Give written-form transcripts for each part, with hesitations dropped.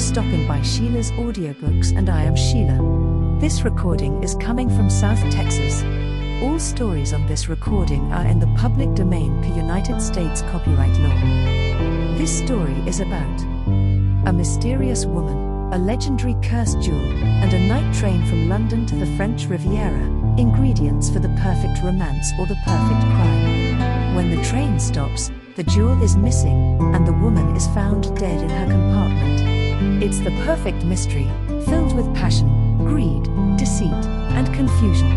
stopping by Sheila's Audiobooks, and I am Sheila. This recording is coming from South Texas. All stories on this recording are in the public domain per United States copyright law. This story is about a mysterious woman, a legendary cursed jewel, and a night train from London to the French Riviera, ingredients for the perfect romance or the perfect crime. When the train stops, the jewel is missing, and the woman is found dead in her compartment. It's the perfect mystery, filled with passion, greed, deceit, and confusion.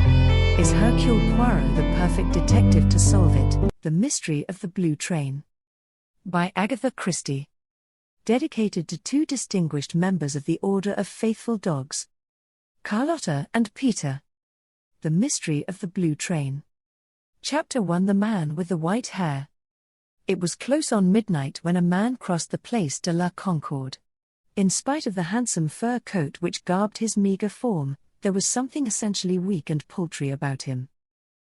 Is Hercule Poirot the perfect detective to solve it? The Mystery of the Blue Train. By Agatha Christie. Dedicated to two distinguished members of the Order of Faithful Dogs, Carlotta and Peter. The Mystery of the Blue Train. Chapter 1. The Man with the White Hair. It was close on midnight when a man crossed the Place de la Concorde. In spite of the handsome fur coat which garbed his meager form, there was something essentially weak and paltry about him.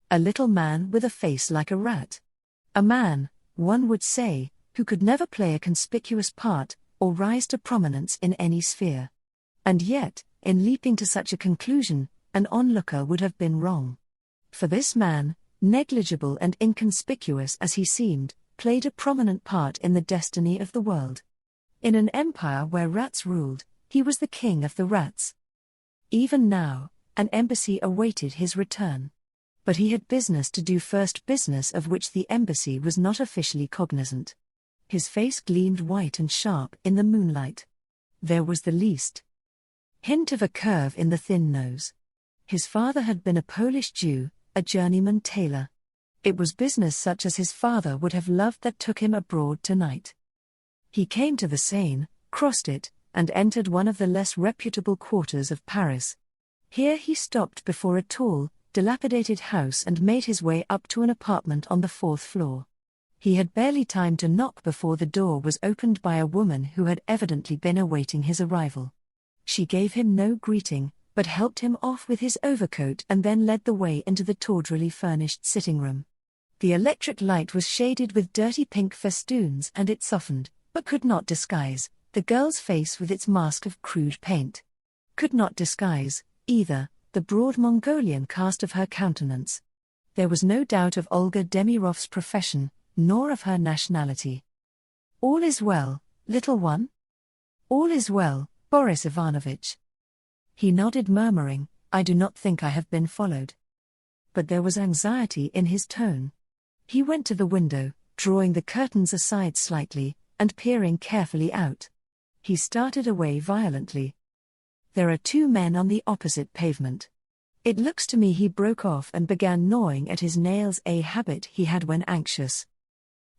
A little man with a face like a rat. A man, one would say, who could never play a conspicuous part, or rise to prominence in any sphere. And yet, in leaping to such a conclusion, an onlooker would have been wrong. For this man, negligible and inconspicuous as he seemed, played a prominent part in the destiny of the world. In an empire where rats ruled, he was the king of the rats. Even now, an embassy awaited his return. But he had business to do first, business of which the embassy was not officially cognizant. His face gleamed white and sharp in the moonlight. There was the least hint of a curve in the thin nose. His father had been a Polish Jew, a journeyman tailor. It was business such as his father would have loved that took him abroad tonight. He came to the Seine, crossed it, and entered one of the less reputable quarters of Paris. Here he stopped before a tall, dilapidated house and made his way up to an apartment on the 4th floor. He had barely time to knock before the door was opened by a woman who had evidently been awaiting his arrival. She gave him no greeting, but helped him off with his overcoat and then led the way into the tawdrily furnished sitting room. The electric light was shaded with dirty pink festoons, and it softened, but could not disguise, the girl's face with its mask of crude paint. Could not disguise, either, the broad Mongolian cast of her countenance. There was no doubt of Olga Demirov's profession, nor of her nationality. "All is well, little one?" "All is well, Boris Ivanovich." He nodded, murmuring, "I do not think I have been followed." But there was anxiety in his tone. He went to the window, drawing the curtains aside slightly, and peering carefully out. He started away violently. "There are two men on the opposite pavement. It looks to me," he broke off and began gnawing at his nails, a habit he had when anxious.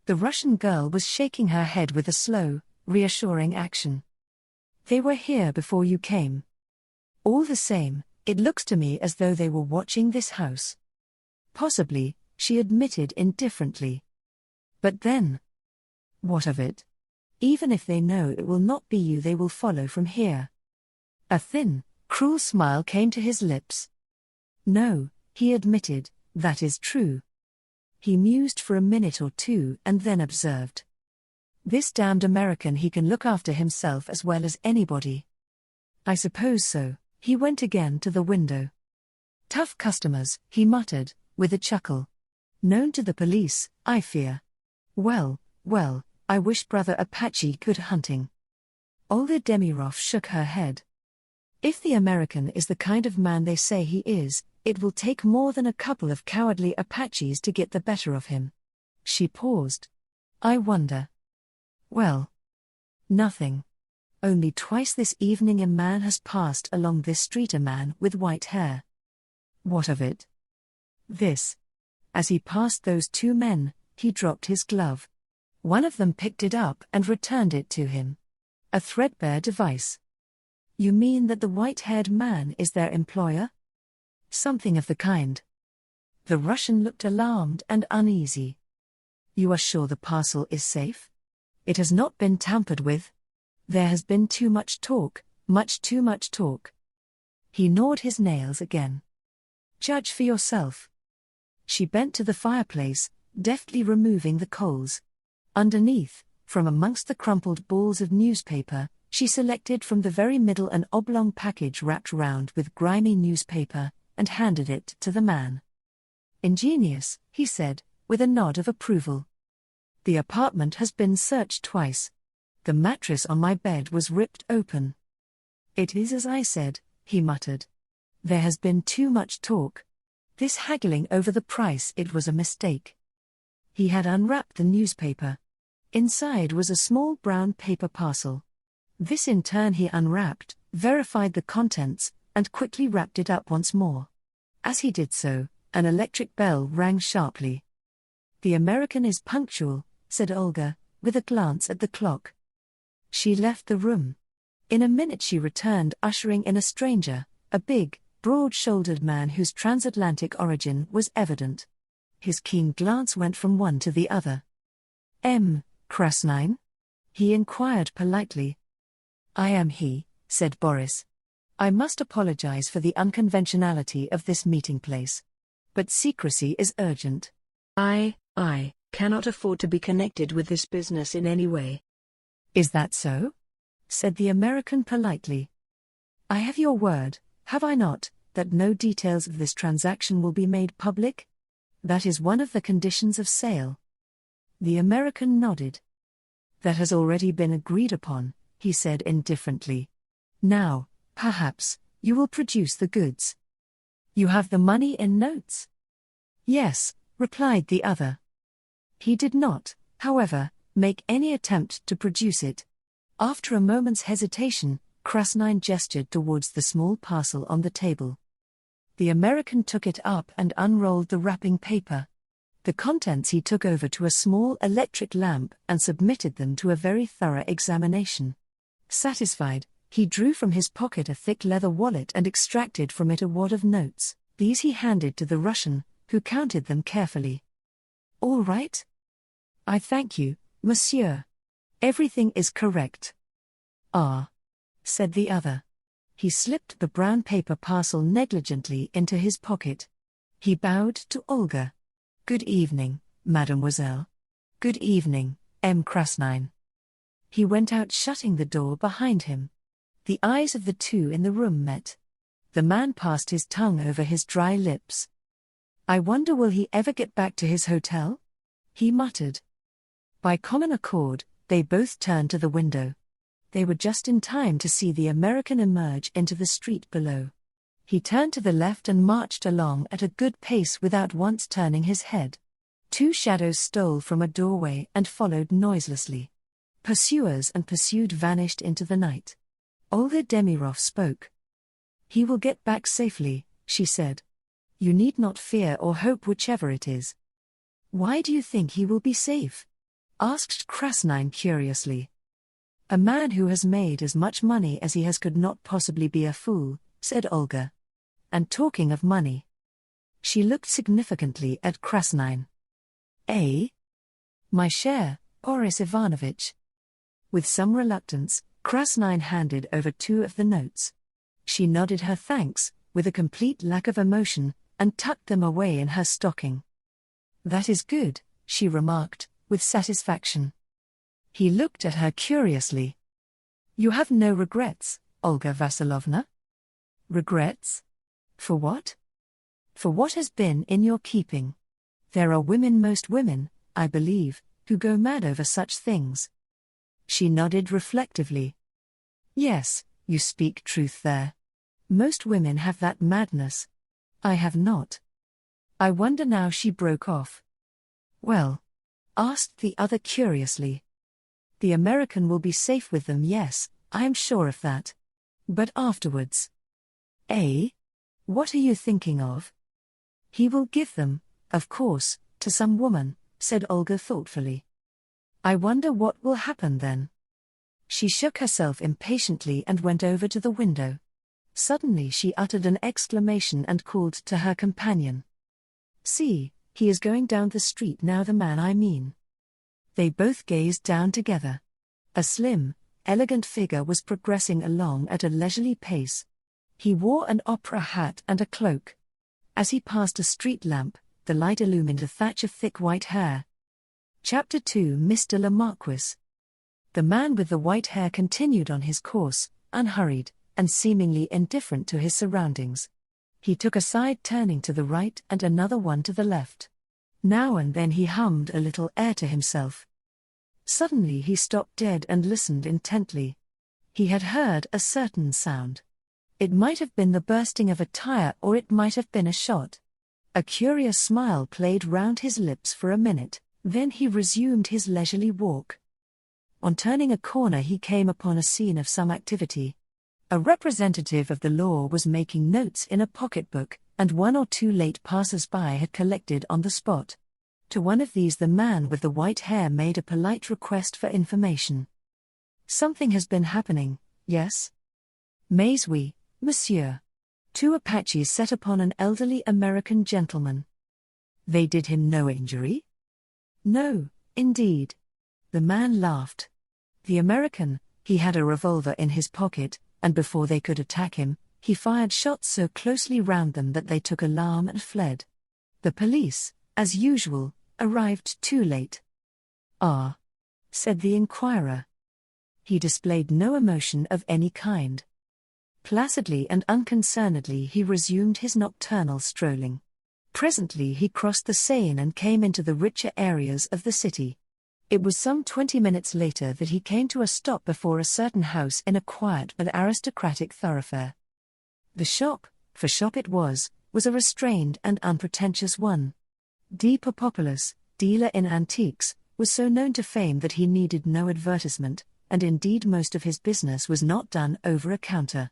The Russian girl was shaking her head with a slow, reassuring action. "They were here before you came. All the same, it looks to me as though they were watching this house." "Possibly," she admitted indifferently. "But then, what of it? Even if they know it will not be you, they will follow from here." A thin, cruel smile came to his lips. "No," he admitted, "that is true." He mused for a minute or two and then observed, "This damned American, he can look after himself as well as anybody." "I suppose so." He went again to the window. "Tough customers," he muttered, with a chuckle. "Known to the police, I fear. Well, well, I wish Brother Apache good hunting." Olga Demirov shook her head. "If the American is the kind of man they say he is, it will take more than a couple of cowardly Apaches to get the better of him." She paused. "I wonder." "Well, nothing. Only twice this evening a man has passed along this street, a man with white hair." "What of it?" "This. As he passed those two men, he dropped his glove. One of them picked it up and returned it to him. A threadbare device." "You mean that the white-haired man is their employer?" "Something of the kind." The Russian looked alarmed and uneasy. "You are sure the parcel is safe? It has not been tampered with? There has been too much talk, much too much talk." He gnawed his nails again. "Judge for yourself." She bent to the fireplace, deftly removing the coals. Underneath, from amongst the crumpled balls of newspaper, She selected from the very middle an oblong package wrapped round with grimy newspaper, and handed it to the man. "Ingenious," he said, with a nod of approval. "The apartment has been searched twice. The mattress on my bed was ripped open." "It is as I said," he muttered. "There has been too much talk. This haggling over the price, it was a mistake." He had unwrapped the newspaper. Inside was a small brown paper parcel. This in turn he unwrapped, verified the contents, and quickly wrapped it up once more. As he did so, an electric bell rang sharply. "The American is punctual," said Olga, with a glance at the clock. She left the room. In a minute she returned, ushering in a stranger, a big, broad-shouldered man whose transatlantic origin was evident. His keen glance went from one to the other. "M. Krasnine?" he inquired politely. "I am he," said Boris. "I must apologize for the unconventionality of this meeting place. But secrecy is urgent. I cannot afford to be connected with this business in any way." "Is that so?" said the American politely. "I have your word, have I not, that no details of this transaction will be made public? That is one of the conditions of sale." The American nodded. "That has already been agreed upon," he said indifferently. "Now, perhaps, you will produce the goods. You have the money in notes?" "Yes," replied the other. He did not, however, make any attempt to produce it. After a moment's hesitation, Krasnine gestured towards the small parcel on the table. The American took it up and unrolled the wrapping paper. The contents he took over to a small electric lamp and submitted them to a very thorough examination. Satisfied, he drew from his pocket a thick leather wallet and extracted from it a wad of notes. These he handed to the Russian, who counted them carefully. "All right? I thank you, monsieur. Everything is correct." "Ah," said the other. He slipped the brown paper parcel negligently into his pocket. He bowed to Olga. "Good evening, mademoiselle. Good evening, M. Krasnine." He went out, shutting the door behind him. The eyes of the two in the room met. The man passed his tongue over his dry lips. "I wonder will he ever get back to his hotel?" he muttered. By common accord, they both turned to the window. They were just in time to see the American emerge into the street below. He turned to the left and marched along at a good pace without once turning his head. Two shadows stole from a doorway and followed noiselessly. Pursuers and pursued vanished into the night. Olga Demiroff spoke. "He will get back safely," she said. "You need not fear or hope, whichever it is." "Why do you think he will be safe?" asked Krasnine curiously. "A man who has made as much money as he has could not possibly be a fool," said Olga. "And talking of money." She looked significantly at Krasnine. "Eh? My share, Boris Ivanovich." With some reluctance, Krasnine handed over two of the notes. She nodded her thanks, with a complete lack of emotion, and tucked them away in her stocking. "That is good," she remarked, with satisfaction. He looked at her curiously. "You have no regrets, Olga Vasilovna?" "Regrets? For what?" "For what has been in your keeping. There are women, most women, I believe, who go mad over such things." She nodded reflectively. "Yes, you speak truth there. Most women have that madness. I have not. I wonder now." She broke off. "Well?" asked the other curiously. "The American will be safe with them, yes, I am sure of that. But afterwards?" "Eh? What are you thinking of?" "He will give them, of course, to some woman," said Olga thoughtfully. "I wonder what will happen then." She shook herself impatiently and went over to the window. Suddenly she uttered an exclamation and called to her companion. "See, he is going down the street now, the man I mean." They both gazed down together. A slim, elegant figure was progressing along at a leisurely pace. He wore an opera hat and a cloak. As he passed a street lamp, the light illumined a thatch of thick white hair. Chapter 2. Mr. Le Marquis. The man with the white hair continued on his course, unhurried, and seemingly indifferent to his surroundings. He took a side turning to the right and another one to the left. Now and then he hummed a little air to himself. Suddenly he stopped dead and listened intently. He had heard a certain sound. It might have been the bursting of a tire, or it might have been a shot. A curious smile played round his lips for a minute, then he resumed his leisurely walk. On turning a corner he came upon a scene of some activity. A representative of the law was making notes in a pocketbook, and one or two late passers-by had collected on the spot. To one of these the man with the white hair made a polite request for information. "Something has been happening, yes?" "Mais oui, monsieur. Two Apaches set upon an elderly American gentleman." "They did him no injury?" "No, indeed." The man laughed. The American, he had a revolver in his pocket, and before they could attack him, he fired shots so closely round them that they took alarm and fled. The police, as usual, arrived too late. "Ah," said the inquirer. He displayed no emotion of any kind. Placidly and unconcernedly he resumed his nocturnal strolling. Presently he crossed the Seine and came into the richer areas of the city. It was some 20 minutes later that he came to a stop before a certain house in a quiet but aristocratic thoroughfare. The shop, for shop it was a restrained and unpretentious one. D. Popopoulos, dealer in antiques, was so known to fame that he needed no advertisement, and indeed most of his business was not done over a counter.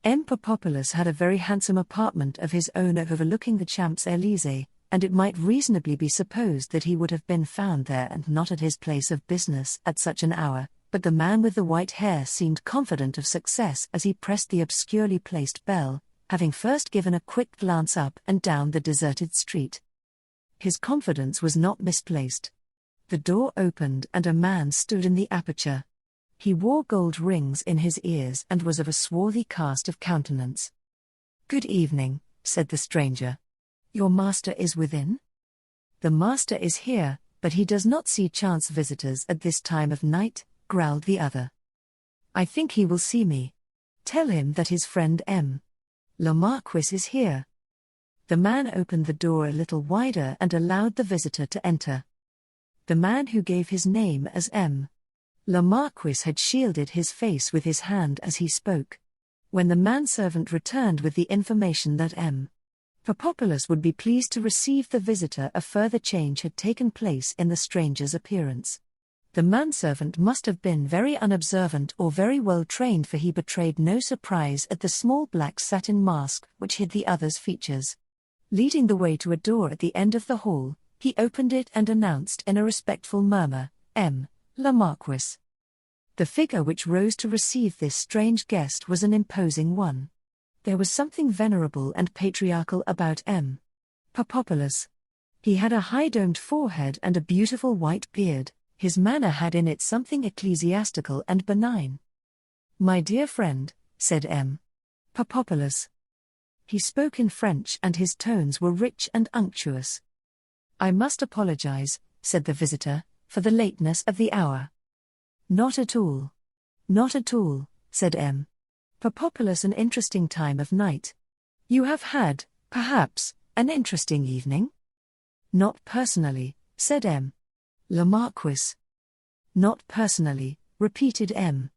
M. Popopoulos had a very handsome apartment of his own overlooking the Champs-Élysées, and it might reasonably be supposed that he would have been found there and not at his place of business at such an hour, but the man with the white hair seemed confident of success as he pressed the obscurely placed bell, having first given a quick glance up and down the deserted street. His confidence was not misplaced. The door opened and a man stood in the aperture. He wore gold rings in his ears and was of a swarthy cast of countenance. "Good evening," said the stranger. "Your master is within?" "The master is here, but he does not see chance visitors at this time of night," growled the other. "I think he will see me. Tell him that his friend M. Le Marquis is here." The man opened the door a little wider and allowed the visitor to enter. The man who gave his name as M. Le Marquis had shielded his face with his hand as he spoke. When the manservant returned with the information that M. Popopoulos would be pleased to receive the visitor, a further change had taken place in the stranger's appearance. The manservant must have been very unobservant or very well trained, for he betrayed no surprise at the small black satin mask which hid the other's features. Leading the way to a door at the end of the hall, he opened it and announced in a respectful murmur, "M. Le Marquis." The figure which rose to receive this strange guest was an imposing one. There was something venerable and patriarchal about M. Popopoulos. He had a high-domed forehead and a beautiful white beard. His manner had in it something ecclesiastical and benign. "My dear friend," said M. Popopoulos. He spoke in French and his tones were rich and unctuous. "I must apologize," said the visitor, "for the lateness of the hour." "Not at all. Not at all," said M. Popopoulos. "An interesting time of night. You have had, perhaps, an interesting evening?" "Not personally," said M. Le Marquis. "Not personally," repeated M.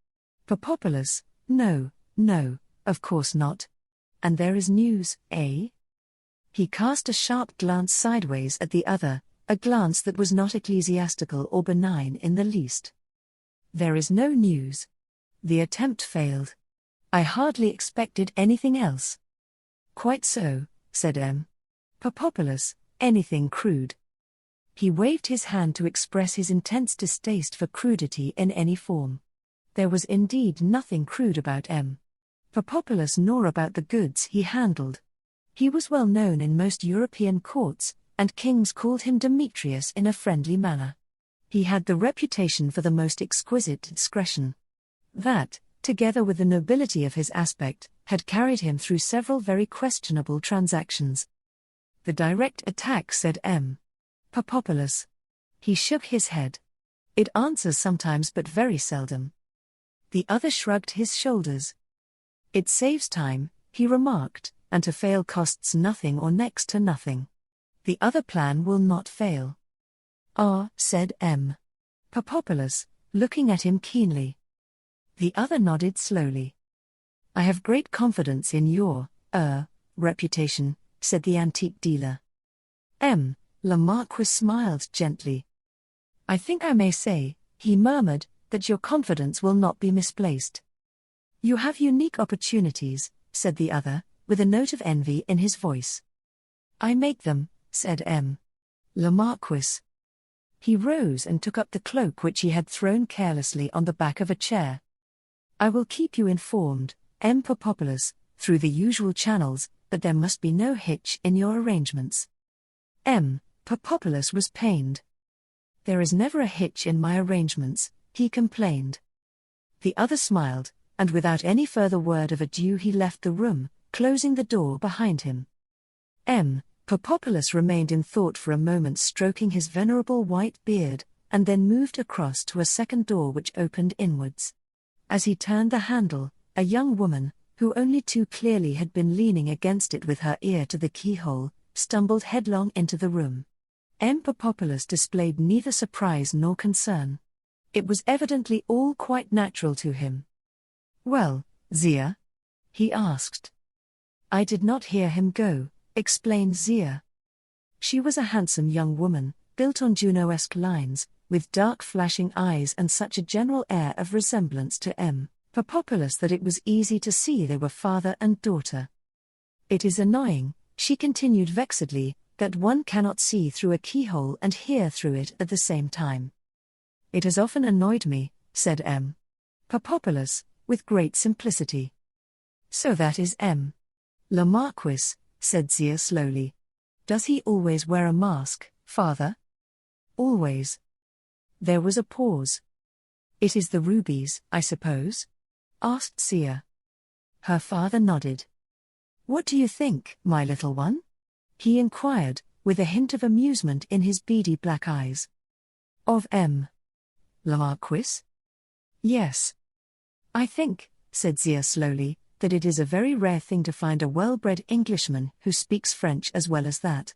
Popopoulos. "No, no, of course not. And there is news, eh?" He cast a sharp glance sideways at the other, a glance that was not ecclesiastical or benign in the least. "There is no news. The attempt failed. I hardly expected anything else." "Quite so," said M. Popopoulos. "Anything crude?" He waved his hand to express his intense distaste for crudity in any form. There was indeed nothing crude about M. Popopoulos nor about the goods he handled. He was well known in most European courts, and kings called him Demetrius in a friendly manner. He had the reputation for the most exquisite discretion. That, together with the nobility of his aspect, had carried him through several very questionable transactions. "The direct attack," said M. Popopoulos. He shook his head. It answers sometimes but very seldom. The other shrugged his shoulders. It saves time, he remarked, and to fail costs nothing or next to nothing. The other plan will not fail. Ah, said M. Papopoulos, looking at him keenly. The other nodded slowly. I have great confidence in your, reputation, said the antique dealer. M. Le Marquis smiled gently. I think I may say, he murmured, that your confidence will not be misplaced. You have unique opportunities, said the other, with a note of envy in his voice. I make them, said M. Le Marquis. He rose and took up the cloak which he had thrown carelessly on the back of a chair. I will keep you informed, M. Papopoulos, through the usual channels, but there must be no hitch in your arrangements. M. Papopoulos was pained. There is never a hitch in my arrangements, he complained. The other smiled, and without any further word of adieu he left the room, closing the door behind him. M. Papopoulos remained in thought for a moment, stroking his venerable white beard, and then moved across to a second door which opened inwards. As he turned the handle, a young woman, who only too clearly had been leaning against it with her ear to the keyhole, stumbled headlong into the room. M. Papopoulos displayed neither surprise nor concern. It was evidently all quite natural to him. Well, Zia? He asked. I did not hear him go, explained Zia. She was a handsome young woman, built on Juno-esque lines, with dark flashing eyes and such a general air of resemblance to M. Papopoulos that it was easy to see they were father and daughter. It is annoying, she continued vexedly, that one cannot see through a keyhole and hear through it at the same time. It has often annoyed me, said M. Papopoulos, with great simplicity. So that is M. Le Marquis, said Zia slowly. Does he always wear a mask, father? Always. There was a pause. It is the rubies, I suppose? Asked Zia. Her father nodded. What do you think, my little one? He inquired, with a hint of amusement in his beady black eyes. Of M. Le Marquis? Yes. I think, said Zia slowly, that it is a very rare thing to find a well-bred Englishman who speaks French as well as that.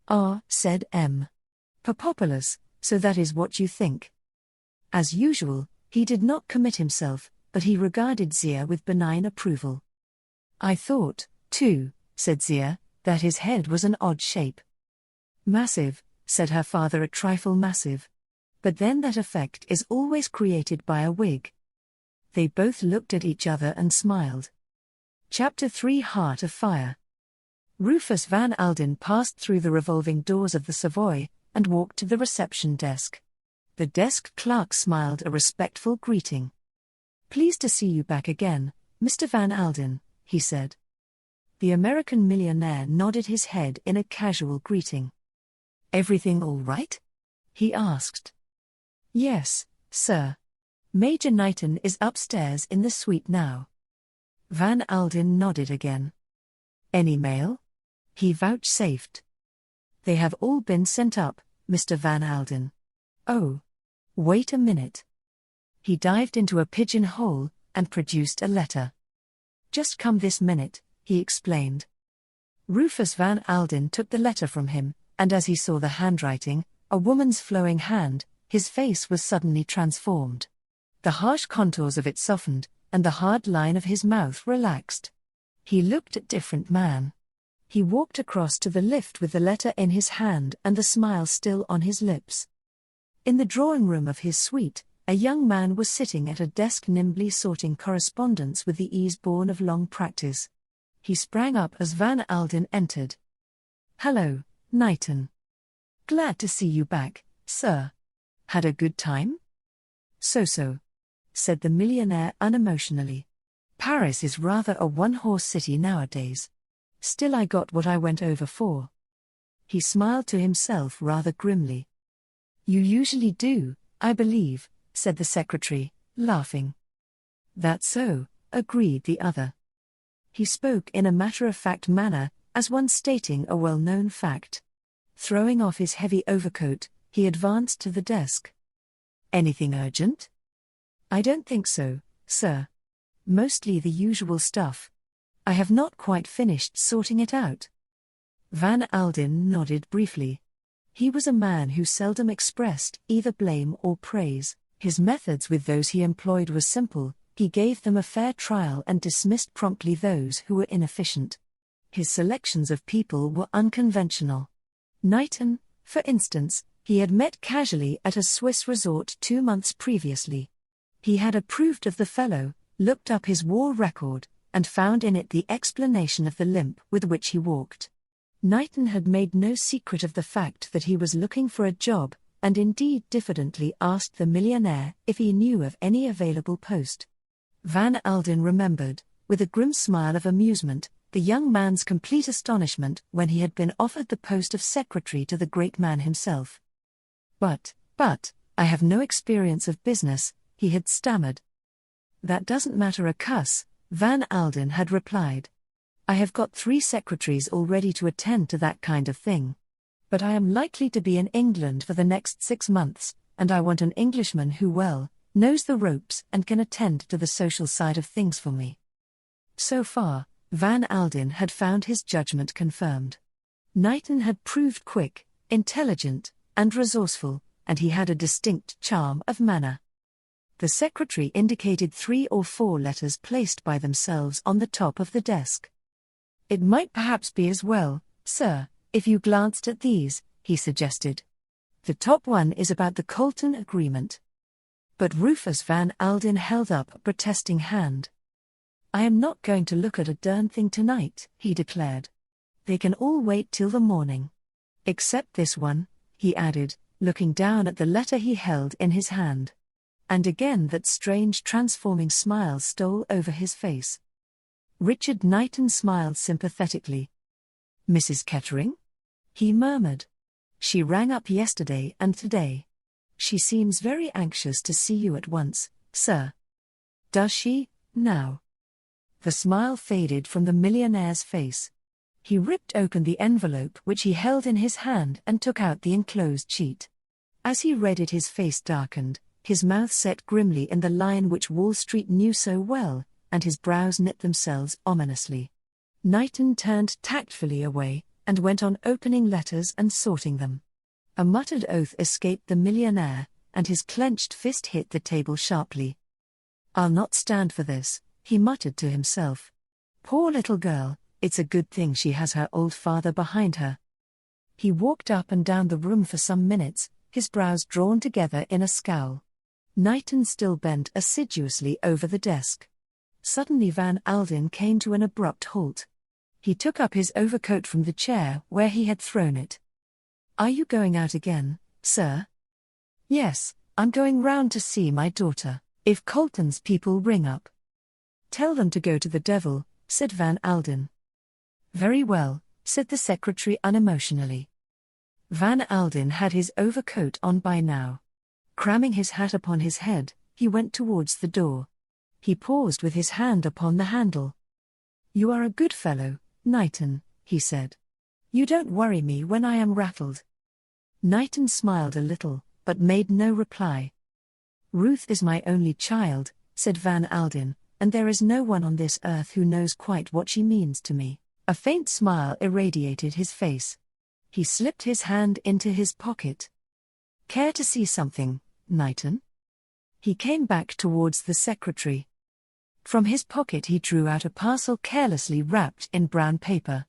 Ah, said M. Papopoulos, so that is what you think. As usual, he did not commit himself, but he regarded Zia with benign approval. I thought, too, said Zia, that his head was an odd shape. Massive, said her father, a trifle massive. But then that effect is always created by a wig. They both looked at each other and smiled. Chapter 3 Heart of Fire. Rufus Van Alden passed through the revolving doors of the Savoy, and walked to the reception desk. The desk clerk smiled a respectful greeting. Pleased to see you back again, Mr. Van Alden, he said. The American millionaire nodded his head in a casual greeting. Everything all right? He asked. Yes, sir. Major Knighton is upstairs in the suite now. Van Alden nodded again. Any mail? He vouchsafed. They have all been sent up, Mr. Van Alden. Oh. Wait a minute. He dived into a pigeon-hole, and produced a letter. Just come this minute, he explained. Rufus Van Alden took the letter from him, and as he saw the handwriting, a woman's flowing hand, his face was suddenly transformed. The harsh contours of it softened, and the hard line of his mouth relaxed. He looked a different man. He walked across to the lift with the letter in his hand and the smile still on his lips. In the drawing-room of his suite, a young man was sitting at a desk nimbly sorting correspondence with the ease born of long practice. He sprang up as Van Alden entered. Hello, Knighton. Glad to see you back, sir. Had a good time? So-so, said the millionaire unemotionally. Paris is rather a one-horse city nowadays. Still I got what I went over for. He smiled to himself rather grimly. You usually do, I believe, said the secretary, laughing. That's so, agreed the other. He spoke in a matter-of-fact manner, as one stating a well-known fact. Throwing off his heavy overcoat, he advanced to the desk. Anything urgent? I don't think so, sir. Mostly the usual stuff. I have not quite finished sorting it out. Van Alden nodded briefly. He was a man who seldom expressed either blame or praise. His methods with those he employed were simple. He gave them a fair trial and dismissed promptly those who were inefficient. His selections of people were unconventional. Knighton, for instance, he had met casually at a Swiss resort 2 months previously. He had approved of the fellow, looked up his war record, and found in it the explanation of the limp with which he walked. Knighton had made no secret of the fact that he was looking for a job, and indeed diffidently asked the millionaire if he knew of any available post. Van Alden remembered, with a grim smile of amusement, the young man's complete astonishment when he had been offered the post of secretary to the great man himself. But, I have no experience of business, he had stammered. That doesn't matter a cuss, Van Alden had replied. I have got 3 secretaries all ready to attend to that kind of thing. But I am likely to be in England for the next 6 months, and I want an Englishman who knows the ropes and can attend to the social side of things for me. So far, Van Alden had found his judgment confirmed. Knighton had proved quick, intelligent, and resourceful, and he had a distinct charm of manner. The secretary indicated 3 or 4 letters placed by themselves on the top of the desk. It might perhaps be as well, sir, if you glanced at these, he suggested. The top one is about the Colton Agreement. But Rufus Van Alden held up a protesting hand. I am not going to look at a darn thing tonight, he declared. They can all wait till the morning. Except this one, he added, looking down at the letter he held in his hand. And again that strange transforming smile stole over his face. Richard Knighton smiled sympathetically. Mrs. Kettering? He murmured. She rang up yesterday and today. She seems very anxious to see you at once, sir. Does she, now? The smile faded from the millionaire's face. He ripped open the envelope which he held in his hand and took out the enclosed sheet. As he read it, his face darkened, his mouth set grimly in the line which Wall Street knew so well, and his brows knit themselves ominously. Knighton turned tactfully away, and went on opening letters and sorting them. A muttered oath escaped the millionaire, and his clenched fist hit the table sharply. I'll not stand for this, he muttered to himself. Poor little girl, it's a good thing she has her old father behind her. He walked up and down the room for some minutes, his brows drawn together in a scowl. Knighton still bent assiduously over the desk. Suddenly Van Alden came to an abrupt halt. He took up his overcoat from the chair where he had thrown it. Are you going out again, sir? Yes, I'm going round to see my daughter. If Colton's people ring up, tell them to go to the devil, said Van Alden. Very well, said the secretary unemotionally. Van Alden had his overcoat on by now. Cramming his hat upon his head, he went towards the door. He paused with his hand upon the handle. You are a good fellow, Knighton, he said. You don't worry me when I am rattled. Knighton smiled a little, but made no reply. Ruth is my only child, said Van Alden, and there is no one on this earth who knows quite what she means to me. A faint smile irradiated his face. He slipped his hand into his pocket. Care to see something, Knighton? He came back towards the secretary. From his pocket he drew out a parcel carelessly wrapped in brown paper.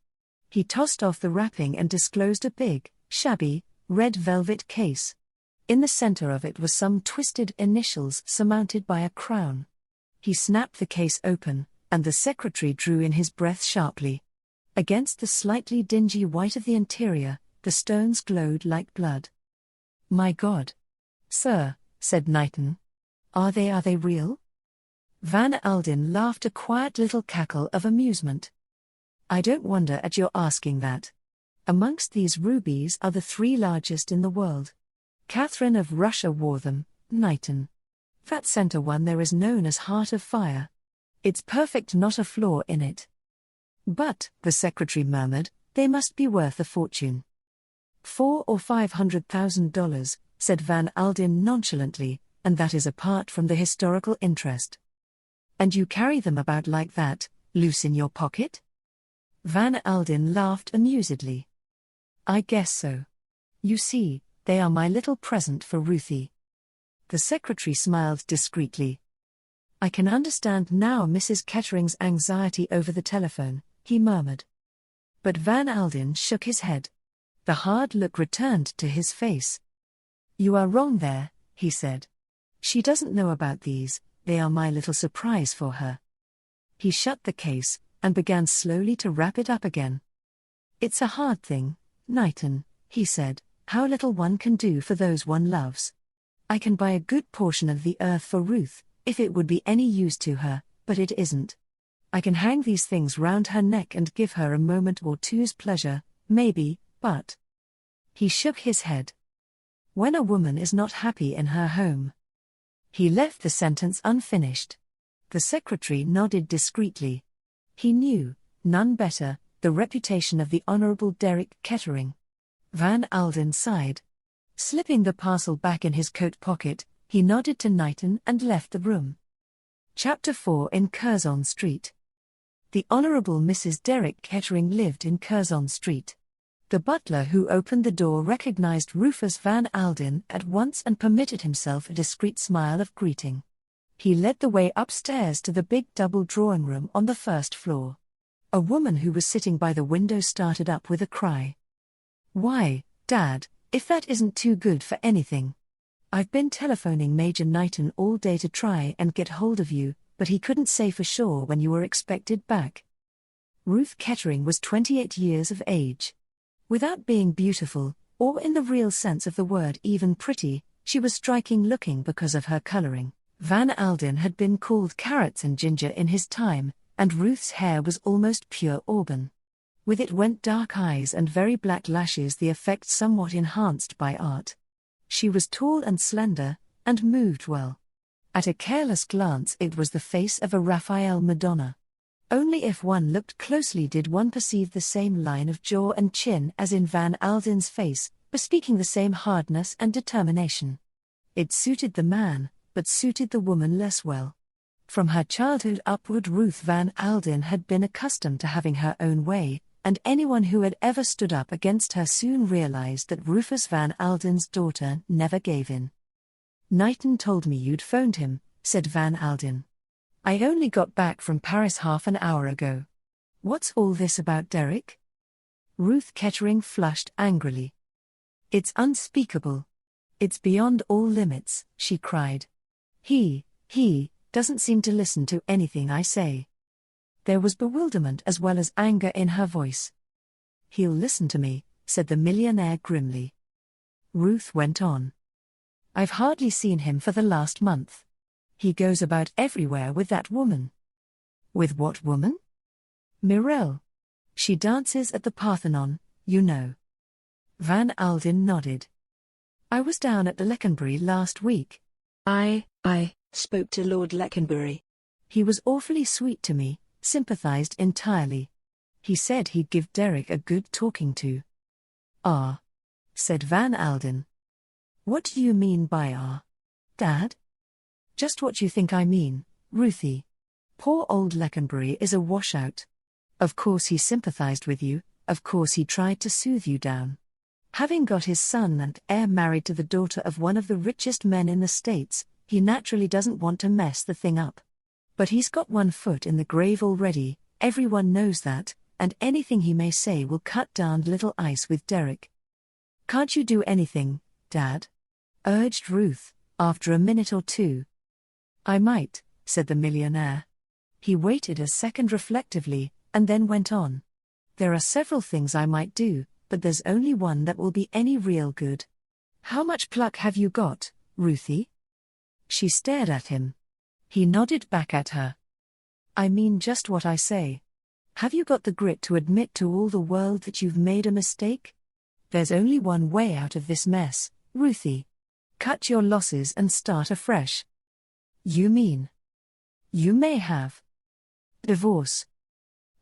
He tossed off the wrapping and disclosed a big, shabby, red velvet case. In the center of it was some twisted initials surmounted by a crown. He snapped the case open, and the secretary drew in his breath sharply. Against the slightly dingy white of the interior, the stones glowed like blood. My God! Sir, said Knighton. Are they real? Van Alden laughed a quiet little cackle of amusement. I don't wonder at your asking that. Amongst these rubies are the 3 largest in the world. Catherine of Russia wore them, Knighton. That center one there is known as Heart of Fire. It's perfect, not a flaw in it. But, the secretary murmured, they must be worth a fortune. $400,000 or $500,000, said Van Alden nonchalantly, and that is apart from the historical interest. And you carry them about like that, loose in your pocket? Van Alden laughed amusedly. I guess so. You see, they are my little present for Ruthie. The secretary smiled discreetly. I can understand now Mrs. Kettering's anxiety over the telephone, he murmured. But Van Alden shook his head. The hard look returned to his face. You are wrong there, he said. She doesn't know about these, they are my little surprise for her. He shut the case, and began slowly to wrap it up again. It's a hard thing, Knighton, he said, how little one can do for those one loves. I can buy a good portion of the earth for Ruth, if it would be any use to her, but it isn't. I can hang these things round her neck and give her a moment or two's pleasure, maybe, but... He shook his head. When a woman is not happy in her home. He left the sentence unfinished. The secretary nodded discreetly. He knew, none better, the reputation of the Honourable Derek Kettering. Van Alden sighed. Slipping the parcel back in his coat pocket, he nodded to Knighton and left the room. Chapter 4 in Curzon Street. The Honourable Mrs. Derek Kettering lived in Curzon Street. The butler who opened the door recognized Rufus Van Alden at once and permitted himself a discreet smile of greeting. He led the way upstairs to the big double drawing room on the first floor. A woman who was sitting by the window started up with a cry. Why, Dad, if that isn't too good for anything. I've been telephoning Major Knighton all day to try and get hold of you, but he couldn't say for sure when you were expected back. Ruth Kettering was 28 years of age. Without being beautiful, or in the real sense of the word even pretty, she was striking looking because of her coloring. Van Alden had been called carrots and ginger in his time, and Ruth's hair was almost pure auburn. With it went dark eyes and very black lashes, the effect somewhat enhanced by art. She was tall and slender, and moved well. At a careless glance it was the face of a Raphael Madonna. Only if one looked closely did one perceive the same line of jaw and chin as in Van Alden's face, bespeaking the same hardness and determination. It suited the man, but suited the woman less well. From her childhood upward Ruth Van Alden had been accustomed to having her own way, and anyone who had ever stood up against her soon realized that Rufus Van Alden's daughter never gave in. Knighton told me you'd phoned him, said Van Alden. I only got back from Paris half an hour ago. What's all this about Derek? Ruth Kettering flushed angrily. It's unspeakable. It's beyond all limits, she cried. He doesn't seem to listen to anything I say. There was bewilderment as well as anger in her voice. He'll listen to me, said the millionaire grimly. Ruth went on. I've hardly seen him for the last month. He goes about everywhere with that woman. With what woman? Mirelle. She dances at the Parthenon, you know. Van Alden nodded. I was down at the Leconbury last week. I spoke to Lord Leconbury. He was awfully sweet to me, sympathized entirely. He said he'd give Derek a good talking to. Ah, said Van Alden. What do you mean by Dad? Just what you think I mean, Ruthie. Poor old Leconbury is a washout. Of course he sympathized with you, of course he tried to soothe you down. Having got his son and heir married to the daughter of one of the richest men in the States, he naturally doesn't want to mess the thing up. But he's got one foot in the grave already, everyone knows that, and anything he may say will cut down little ice with Derek. Can't you do anything, Dad? Urged Ruth, after a minute or two. I might, said the millionaire. He waited a second reflectively, and then went on. There are several things I might do, but there's only one that will be any real good. How much pluck have you got, Ruthie? She stared at him. He nodded back at her. I mean just what I say. Have you got the grit to admit to all the world that you've made a mistake? There's only one way out of this mess, Ruthie. Cut your losses and start afresh. You mean? You may have. Divorce.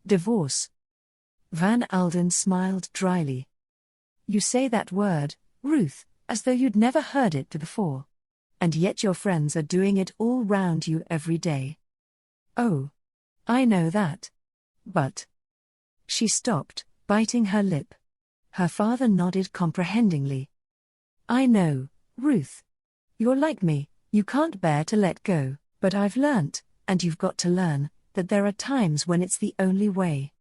Divorce. Van Alden smiled dryly. You say that word, Ruth, as though you'd never heard it before. And yet your friends are doing it all round you every day. Oh. I know that. But. She stopped, biting her lip. Her father nodded comprehendingly. I know, Ruth. You're like me, you can't bear to let go, but I've learnt, and you've got to learn, that there are times when it's the only way.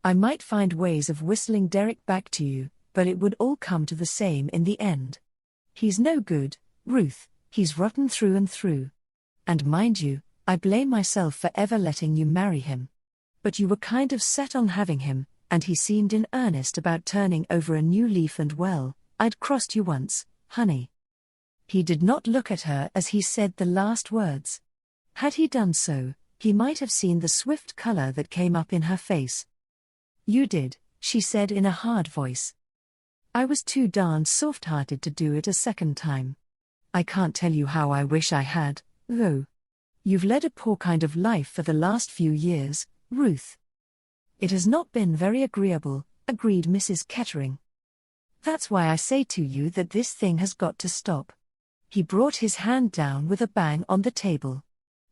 I might find ways of whistling Derek back to you, but it would all come to the same in the end. He's no good, Ruth, he's rotten through and through. And mind you, I blame myself for ever letting you marry him. But you were kind of set on having him, and he seemed in earnest about turning over a new leaf, and well, I'd crossed you once, honey. He did not look at her as he said the last words. Had he done so, he might have seen the swift color that came up in her face. You did, she said in a hard voice. I was too darn soft-hearted to do it a second time. I can't tell you how I wish I had, though. You've led a poor kind of life for the last few years, Ruth. It has not been very agreeable, agreed Mrs. Kettering. That's why I say to you that this thing has got to stop. He brought his hand down with a bang on the table.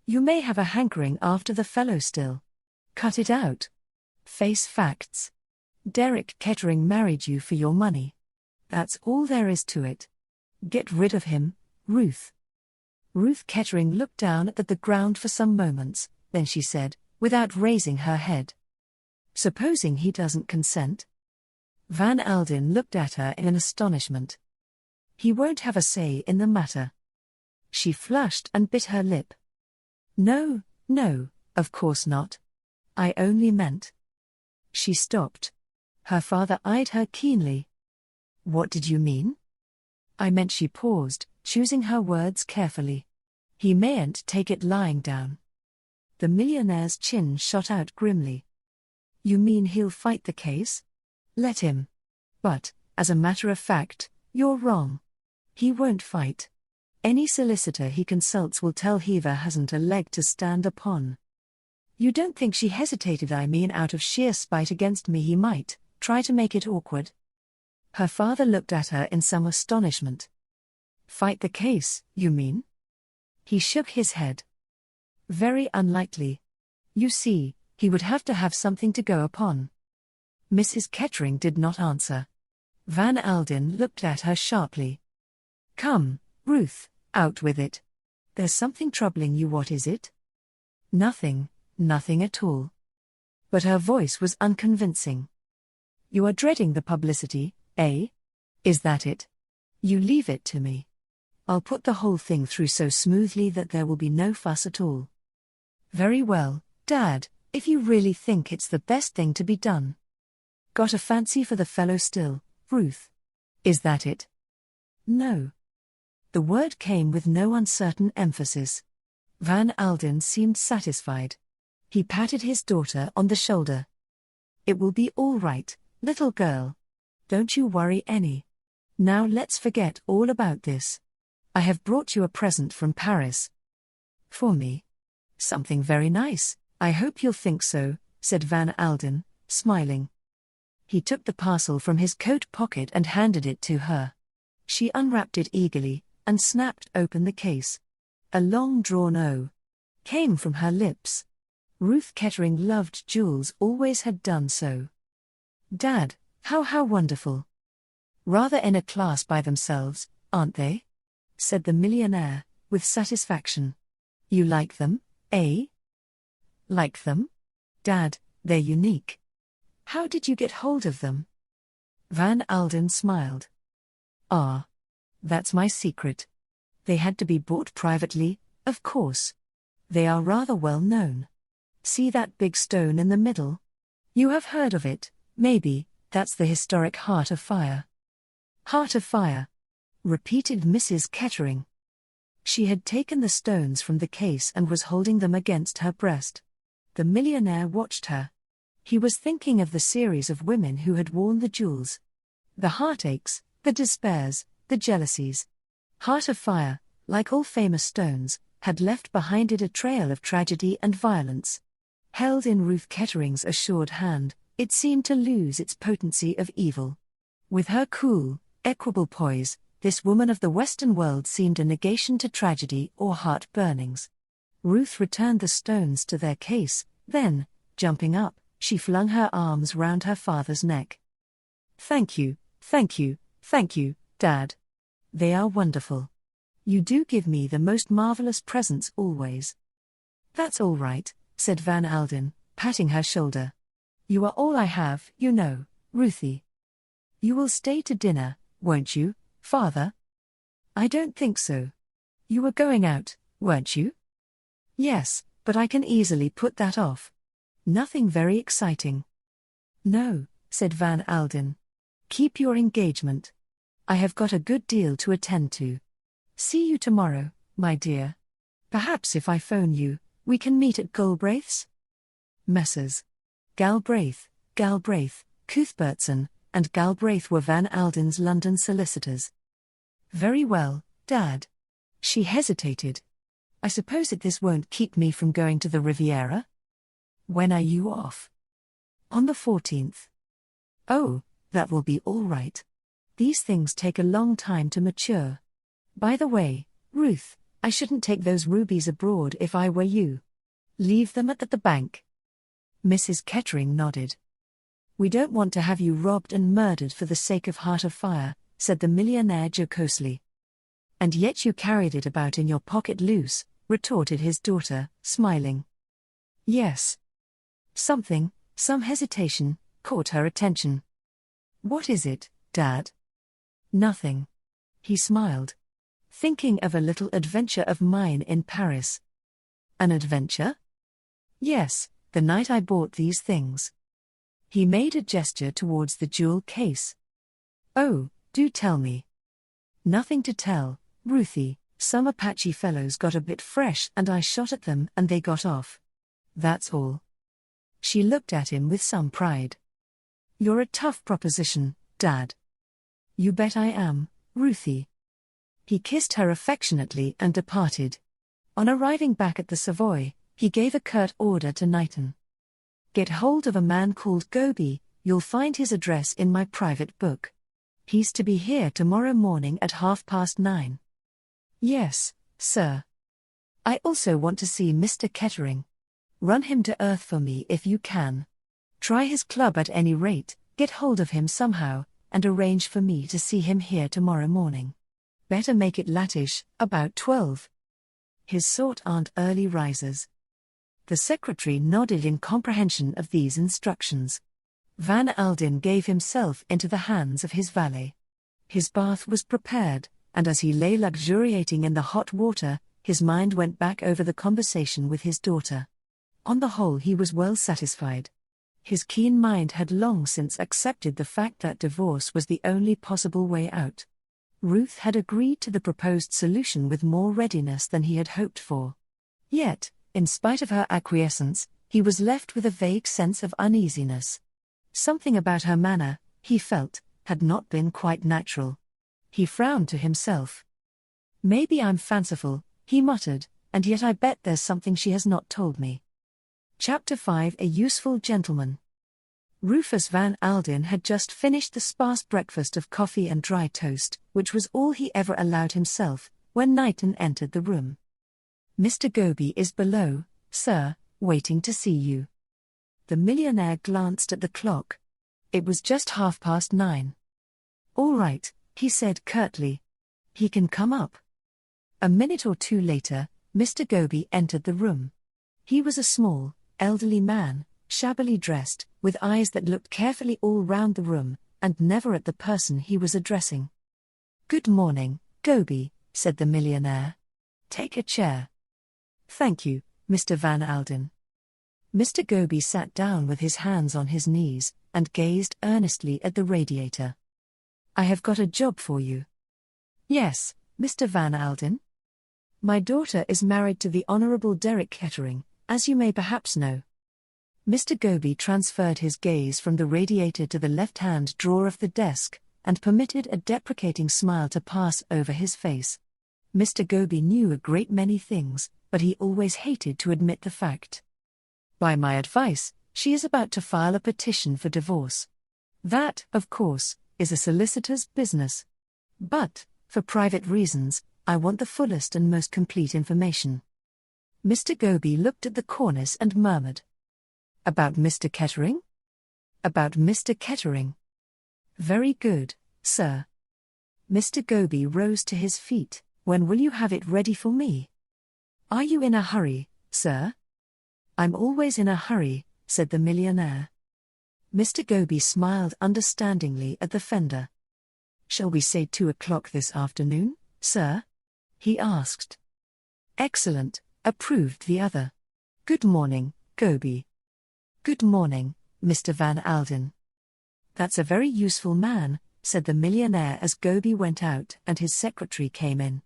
You may have a hankering after the fellow still. Cut it out. Face facts. Derek Kettering married you for your money. That's all there is to it. Get rid of him, Ruth. Ruth Kettering looked down at the ground for some moments, then she said, without raising her head. Supposing he doesn't consent? Van Alden looked at her in astonishment. He won't have a say in the matter. She flushed and bit her lip. No, of course not. I only meant. She stopped. Her father eyed her keenly. What did you mean? I meant, she paused, choosing her words carefully. He mayn't take it lying down. The millionaire's chin shot out grimly. You mean he'll fight the case? Let him. But, as a matter of fact, you're wrong. He won't fight. Any solicitor he consults will tell Heaver hasn't a leg to stand upon. You don't think she hesitated? I mean, out of sheer spite against me he might try to make it awkward. Her father looked at her in some astonishment. Fight the case, you mean? He shook his head. Very unlikely. You see, he would have to have something to go upon. Mrs. Kettering did not answer. Van Alden looked at her sharply. Come, Ruth, out with it. There's something troubling you. What is it? Nothing at all. But her voice was unconvincing. You are dreading the publicity, eh? Is that it? You leave it to me. I'll put the whole thing through so smoothly that there will be no fuss at all. Very well, Dad, if you really think it's the best thing to be done. Got a fancy for the fellow still, Ruth? Is that it? No. The word came with no uncertain emphasis. Van Alden seemed satisfied. He patted his daughter on the shoulder. It will be all right, little girl. Don't you worry any. Now let's forget all about this. I have brought you a present from Paris. For me? Something very nice, I hope you'll think so, said Van Alden, smiling. He took the parcel from his coat pocket and handed it to her. She unwrapped it eagerly, and snapped open the case. A long-drawn O came from her lips. Ruth Kettering loved jewels, always had done so. Dad, how wonderful. Rather in a class by themselves, aren't they? Said the millionaire, with satisfaction. You like them, eh? Like them? Dad, they're unique. How did you get hold of them? Van Alden smiled. Ah. That's my secret. They had to be bought privately, of course. They are rather well known. See that big stone in the middle? You have heard of it, maybe. That's the historic Heart of Fire. Heart of Fire, repeated Mrs. Kettering. She had taken the stones from the case and was holding them against her breast. The millionaire watched her. He was thinking of the series of women who had worn the jewels. The heartaches, the despairs, the jealousies. Heart of Fire, like all famous stones, had left behind it a trail of tragedy and violence. Held in Ruth Kettering's assured hand, it seemed to lose its potency of evil. With her cool, equable poise, This woman of the Western world seemed a negation to tragedy or heart-burnings. Ruth returned the stones to their case, then, jumping up, she flung her arms round her father's neck. "Thank you, thank you, thank you, Dad. They are wonderful. You do give me the most marvelous presents always." "That's all right," said Van Alden, patting her shoulder. "You are all I have, you know, Ruthie. You will stay to dinner, won't you, Father?" "I don't think so. You were going out, weren't you?" "Yes, but I can easily put that off. Nothing very exciting." "No," said Van Alden. "Keep your engagement. I have got a good deal to attend to. See you tomorrow, my dear. Perhaps if I phone you, we can meet at Galbraith's?" Messrs. Galbraith, Cuthbertson, and Galbraith were Van Alden's London solicitors. "Very well, Dad." She hesitated. "I suppose this won't keep me from going to the Riviera?" "When are you off?" "On the 14th. "Oh, that will be all right. These things take a long time to mature. By the way, Ruth, I shouldn't take those rubies abroad if I were you. Leave them at the bank." Mrs. Kettering nodded. "We don't want to have you robbed and murdered for the sake of Heart of Fire," said the millionaire jocosely. "And yet you carried it about in your pocket loose," retorted his daughter, smiling. "Yes." Some hesitation, caught her attention. "What is it, Dad?" "Nothing." He smiled. "Thinking of a little adventure of mine in Paris." "An adventure?" "Yes, the night I bought these things." He made a gesture towards the jewel case. "Oh, do tell me." "Nothing to tell, Ruthie. Some Apache fellows got a bit fresh and I shot at them and they got off. That's all." She looked at him with some pride. "You're a tough proposition, Dad." "You bet I am, Ruthie." He kissed her affectionately and departed. On arriving back at the Savoy, he gave a curt order to Knighton. "Get hold of a man called Goby, you'll find his address in my private book. He's to be here tomorrow morning at 9:30. "Yes, sir." "I also want to see Mr. Kettering. Run him to earth for me if you can. Try his club at any rate, get hold of him somehow, and arrange for me to see him here tomorrow morning. Better make it lattish, about 12. His sort aren't early risers." The secretary nodded in comprehension of these instructions. Van Alden gave himself into the hands of his valet. His bath was prepared, and as he lay luxuriating in the hot water, his mind went back over the conversation with his daughter. On the whole he was well satisfied. His keen mind had long since accepted the fact that divorce was the only possible way out. Ruth had agreed to the proposed solution with more readiness than he had hoped for. Yet, in spite of her acquiescence, he was left with a vague sense of uneasiness. Something about her manner, he felt, had not been quite natural. He frowned to himself. "Maybe I'm fanciful," he muttered, "and yet I bet there's something she has not told me." Chapter 5: A Useful Gentleman. Rufus Van Alden had just finished the sparse breakfast of coffee and dry toast, which was all he ever allowed himself, when Knighton entered the room. "Mr. Goby is below, sir, waiting to see you." The millionaire glanced at the clock. It was just 9:30. "All right," he said curtly. "He can come up." A minute or two later, Mr. Goby entered the room. He was a small, elderly man, shabbily dressed, with eyes that looked carefully all round the room, and never at the person he was addressing. "Good morning, Goby," said the millionaire. "Take a chair." "Thank you, Mr. Van Alden." Mr. Goby sat down with his hands on his knees, and gazed earnestly at the radiator. "I have got a job for you." "Yes, Mr. Van Alden?" "My daughter is married to the Honorable Derek Kettering, as you may perhaps know." Mr. Goby transferred his gaze from the radiator to the left-hand drawer of the desk, and permitted a deprecating smile to pass over his face. Mr. Goby knew a great many things, but he always hated to admit the fact. "By my advice, she is about to file a petition for divorce. That, of course, is a solicitor's business. But, For private reasons, I want the fullest and most complete information. Mr. Goby looked at the cornice and murmured. About Mr. Kettering? About Mr. Kettering. Very good, sir. Mr. Goby rose to his feet. When will you have it ready for me? Are you in a hurry, sir? I'm always in a hurry, said the millionaire. Mr. Goby smiled understandingly at the fender. Shall we say 2 o'clock this afternoon, sir? He asked. Excellent, approved the other. Good morning, Goby. Good morning, Mr. Van Alden. That's a very useful man, said the millionaire as Goby went out and his secretary came in.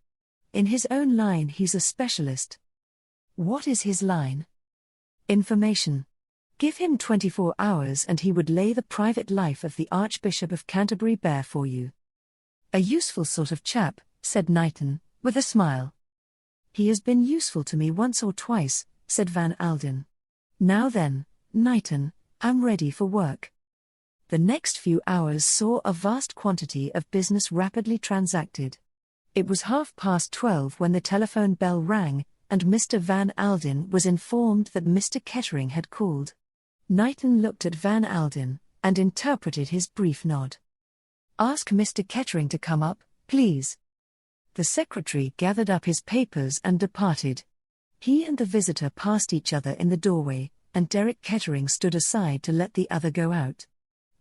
In his own line he's a specialist. What is his line? Information. Give him 24 hours and he would lay the private life of the Archbishop of Canterbury bare for you. A useful sort of chap, said Knighton, with a smile. He has been useful to me once or twice, said Van Alden. Now then, Knighton, I'm ready for work. The next few hours saw a vast quantity of business rapidly transacted. It was 12:30 when the telephone bell rang, and Mr. Van Alden was informed that Mr. Kettering had called. Knighton looked at Van Alden, and interpreted his brief nod. Ask Mr. Kettering to come up, please. The secretary gathered up his papers and departed. He and the visitor passed each other in the doorway, and Derek Kettering stood aside to let the other go out.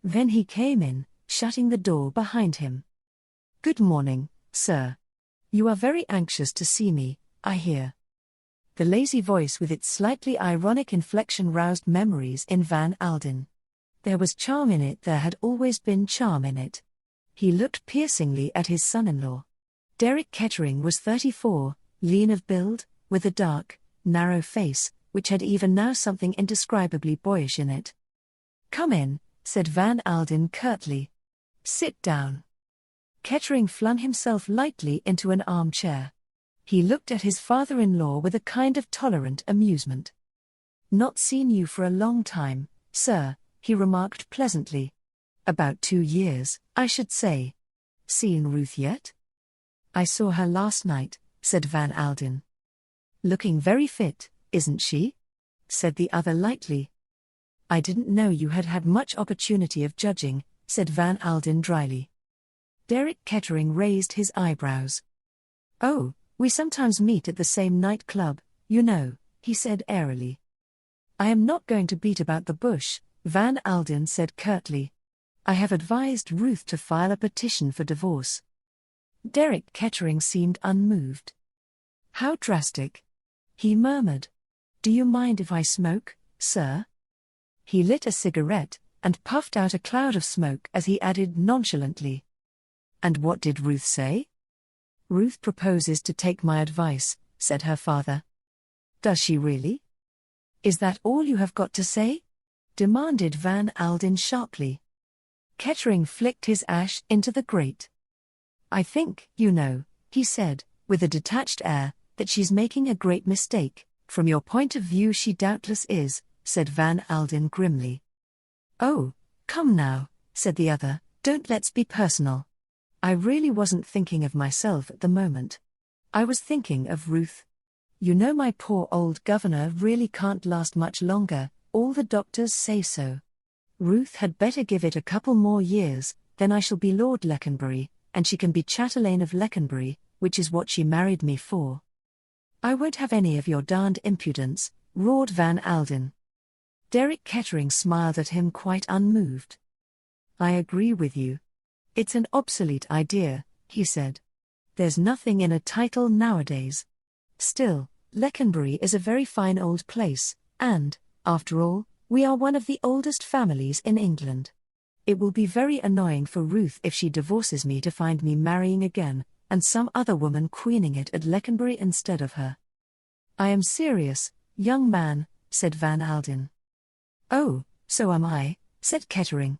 Then he came in, shutting the door behind him. Good morning, sir. You are very anxious to see me, I hear. The lazy voice with its slightly ironic inflection roused memories in Van Alden. There was charm in it, there had always been charm in it. He looked piercingly at his son-in-law. Derek Kettering was 34, lean of build, with a dark, narrow face, which had even now something indescribably boyish in it. Come in, said Van Alden curtly. Sit down. Kettering flung himself lightly into an armchair. He looked at his father-in-law with a kind of tolerant amusement. Not seen you for a long time, sir, he remarked pleasantly. About 2 years, I should say. Seen Ruth yet? I saw her last night, said Van Alden. Looking very fit, isn't she? Said the other lightly. I didn't know you had had much opportunity of judging, said Van Alden dryly. Derek Kettering raised his eyebrows. Oh, we sometimes meet at the same nightclub, you know, he said airily. I am not going to beat about the bush, Van Alden said curtly. I have advised Ruth to file a petition for divorce. Derek Kettering seemed unmoved. How drastic, he murmured. Do you mind if I smoke, sir? He lit a cigarette, and puffed out a cloud of smoke as he added nonchalantly. And what did Ruth say? Ruth proposes to take my advice, said her father. Does she really? Is that all you have got to say? Demanded Van Alden sharply. Kettering flicked his ash into the grate. I think, you know, he said, with a detached air, that she's making a great mistake. From your point of view she doubtless is, said Van Alden grimly. Oh, come now, said the other, let's be personal. I really wasn't thinking of myself at the moment. I was thinking of Ruth. You know my poor old governor really can't last much longer, all the doctors say so. Ruth had better give it a couple more years, then I shall be Lord Leconbury, and she can be Chatelaine of Leconbury, which is what she married me for. I won't have any of your darned impudence, roared Van Alden. Derek Kettering smiled at him quite unmoved. I agree with you. It's an obsolete idea, he said. There's nothing in a title nowadays. Still, Leconbury is a very fine old place, and, after all, we are one of the oldest families in England. It will be very annoying for Ruth if she divorces me to find me marrying again, and some other woman queening it at Leconbury instead of her. I am serious, young man, said Van Alden. Oh, so am I, said Kettering.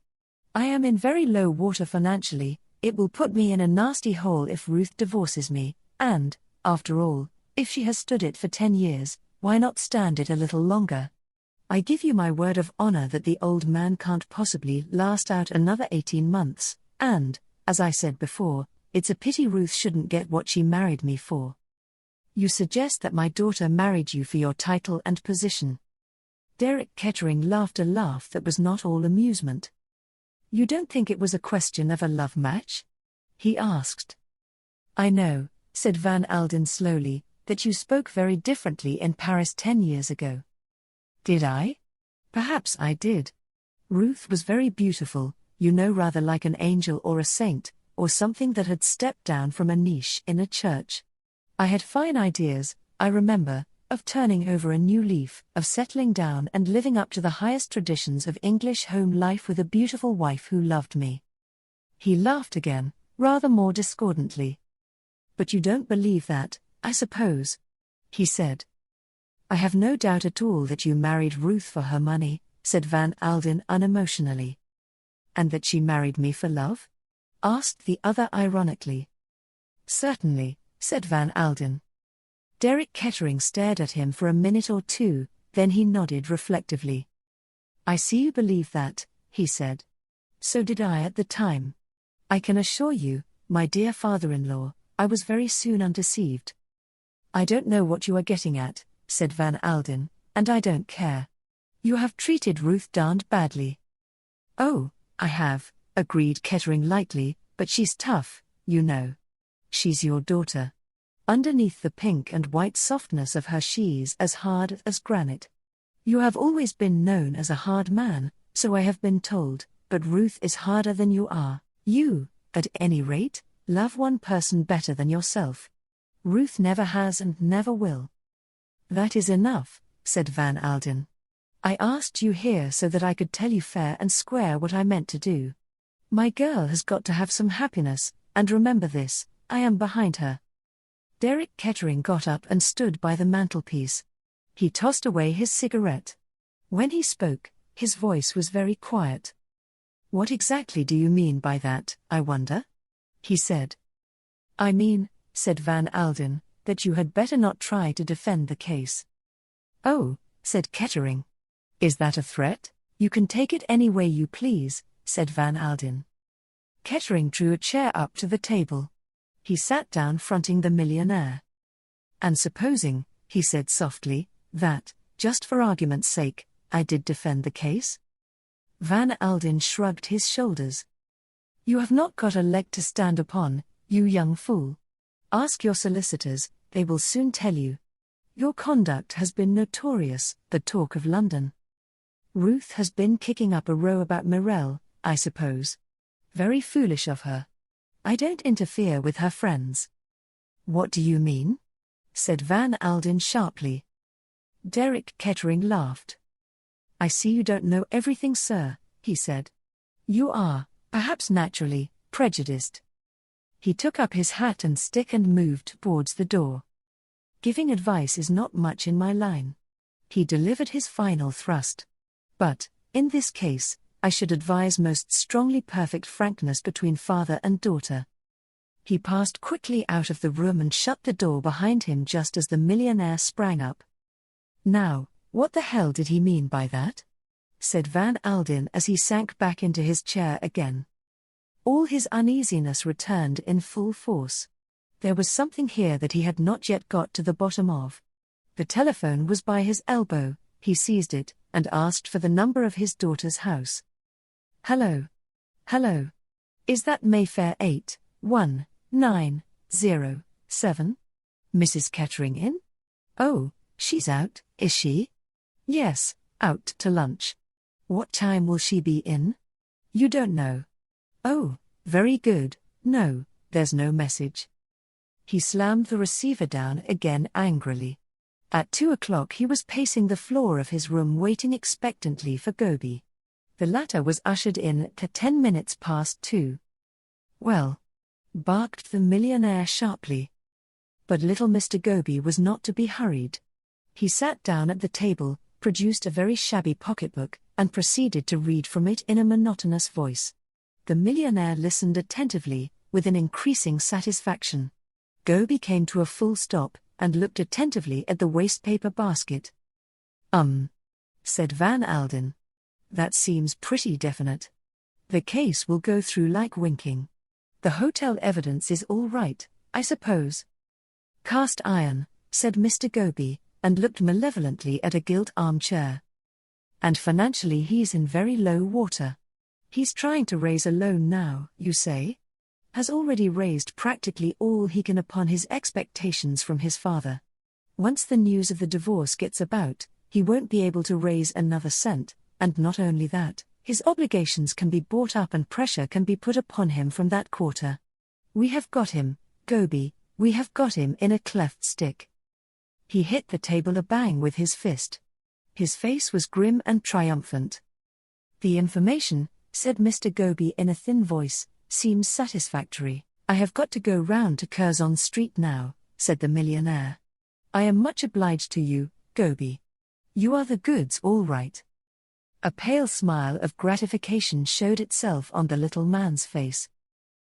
I am in very low water financially. It will put me in a nasty hole if Ruth divorces me, and, after all, if she has stood it for 10 years, why not stand it a little longer? I give you my word of honor that the old man can't possibly last out another 18 months, and, as I said before, It's a pity Ruth shouldn't get what she married me for. You suggest that my daughter married you for your title and position. Derek Kettering laughed a laugh that was not all amusement. You don't think it was a question of a love match? He asked. I know, said Van Alden slowly, that you spoke very differently in Paris 10 years ago. Did I? Perhaps I did. Ruth was very beautiful, rather like an angel or a saint, or something that had stepped down from a niche in a church. I had fine ideas, I remember, of turning over a new leaf, of settling down and living up to the highest traditions of English home life with a beautiful wife who loved me. He laughed again, rather more discordantly. But you don't believe that, I suppose? He said. I have no doubt at all that you married Ruth for her money, said Van Alden unemotionally. And that she married me for love? Asked the other ironically. Certainly, said Van Alden. Derek Kettering stared at him for a minute or two, then he nodded reflectively. I see you believe that, he said. So did I at the time. I can assure you, my dear father-in-law, I was very soon undeceived. I don't know what you are getting at, said Van Alden, and I don't care. You have treated Ruth darned badly. Oh, I have, agreed Kettering lightly, but she's tough, you know. She's your daughter. Underneath the pink and white softness of her she's as hard as granite. You have always been known as a hard man, so I have been told, but Ruth is harder than you are. You, at any rate, love one person better than yourself. Ruth never has and never will. That is enough, said Van Alden. I asked you here so that I could tell you fair and square what I meant to do. My girl has got to have some happiness, and remember this, I am behind her. Derek Kettering got up and stood by the mantelpiece. He tossed away his cigarette. When he spoke, his voice was very quiet. What exactly do you mean by that, I wonder? He said. I mean, said Van Alden, that you had better not try to defend the case. Oh, said Kettering. Is that a threat? You can take it any way you please, said Van Alden. Kettering drew a chair up to the table. He sat down fronting the millionaire. And supposing, he said softly, that, just for argument's sake, I did defend the case? Van Alden shrugged his shoulders. You have not got a leg to stand upon, you young fool. Ask your solicitors, they will soon tell you. Your conduct has been notorious, the talk of London. Ruth has been kicking up a row about Mirelle, I suppose. Very foolish of her. I don't interfere with her friends. What do you mean? Said Van Alden sharply. Derek Kettering laughed. I see you don't know everything, sir, he said. You are, perhaps naturally, prejudiced. He took up his hat and stick and moved towards the door. Giving advice is not much in my line. He delivered his final thrust. But, in this case, I should advise most strongly perfect frankness between father and daughter. He passed quickly out of the room and shut the door behind him just as the millionaire sprang up. Now, what the hell did he mean by that? Said Van Alden as he sank back into his chair again. All his uneasiness returned in full force. There was something here that he had not yet got to the bottom of. The telephone was by his elbow, he seized it, and asked for the number of his daughter's house. Hello. Hello. Is that Mayfair 81907? Mrs. Kettering in? Oh, she's out, is she? Yes, out to lunch. What time will she be in? You don't know. Oh, very good, no, there's no message. He slammed the receiver down again angrily. At 2 o'clock he was pacing the floor of his room waiting expectantly for Gobi. The latter was ushered in at 10 minutes past 2. Well, barked the millionaire sharply. But little Mr. Gobi was not to be hurried. He sat down at the table, produced a very shabby pocketbook, and proceeded to read from it in a monotonous voice. The millionaire listened attentively, with an increasing satisfaction. Gobi came to a full stop, and looked attentively at the wastepaper basket. Said Van Alden. That seems pretty definite. The case will go through like winking. The hotel evidence is all right, I suppose. Cast iron, said Mr. Goby, and looked malevolently at a gilt armchair. And financially he's in very low water. He's trying to raise a loan now, you say? Has already raised practically all he can upon his expectations from his father. Once the news of the divorce gets about, he won't be able to raise another cent, and not only that, his obligations can be bought up and pressure can be put upon him from that quarter. We have got him, Goby, we have got him in a cleft stick. He hit the table a bang with his fist. His face was grim and triumphant. The information, said Mr. Goby in a thin voice, seems satisfactory. I have got to go round to Curzon Street now, said the millionaire. I am much obliged to you, Goby. You are the goods all right. A pale smile of gratification showed itself on the little man's face.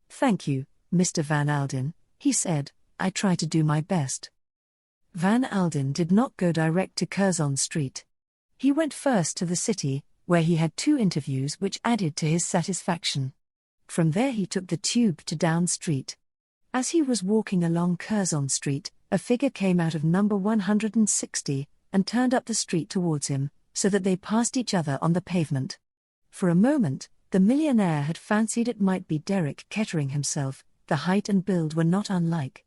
Thank you, Mr. Van Alden, he said, I try to do my best. Van Alden did not go direct to Curzon Street. He went first to the city, where he had 2 interviews which added to his satisfaction. From there he took the tube to Down Street. As he was walking along Curzon Street, a figure came out of number 160, and turned up the street towards him, so that they passed each other on the pavement. For a moment, the millionaire had fancied it might be Derek Kettering himself, the height and build were not unlike.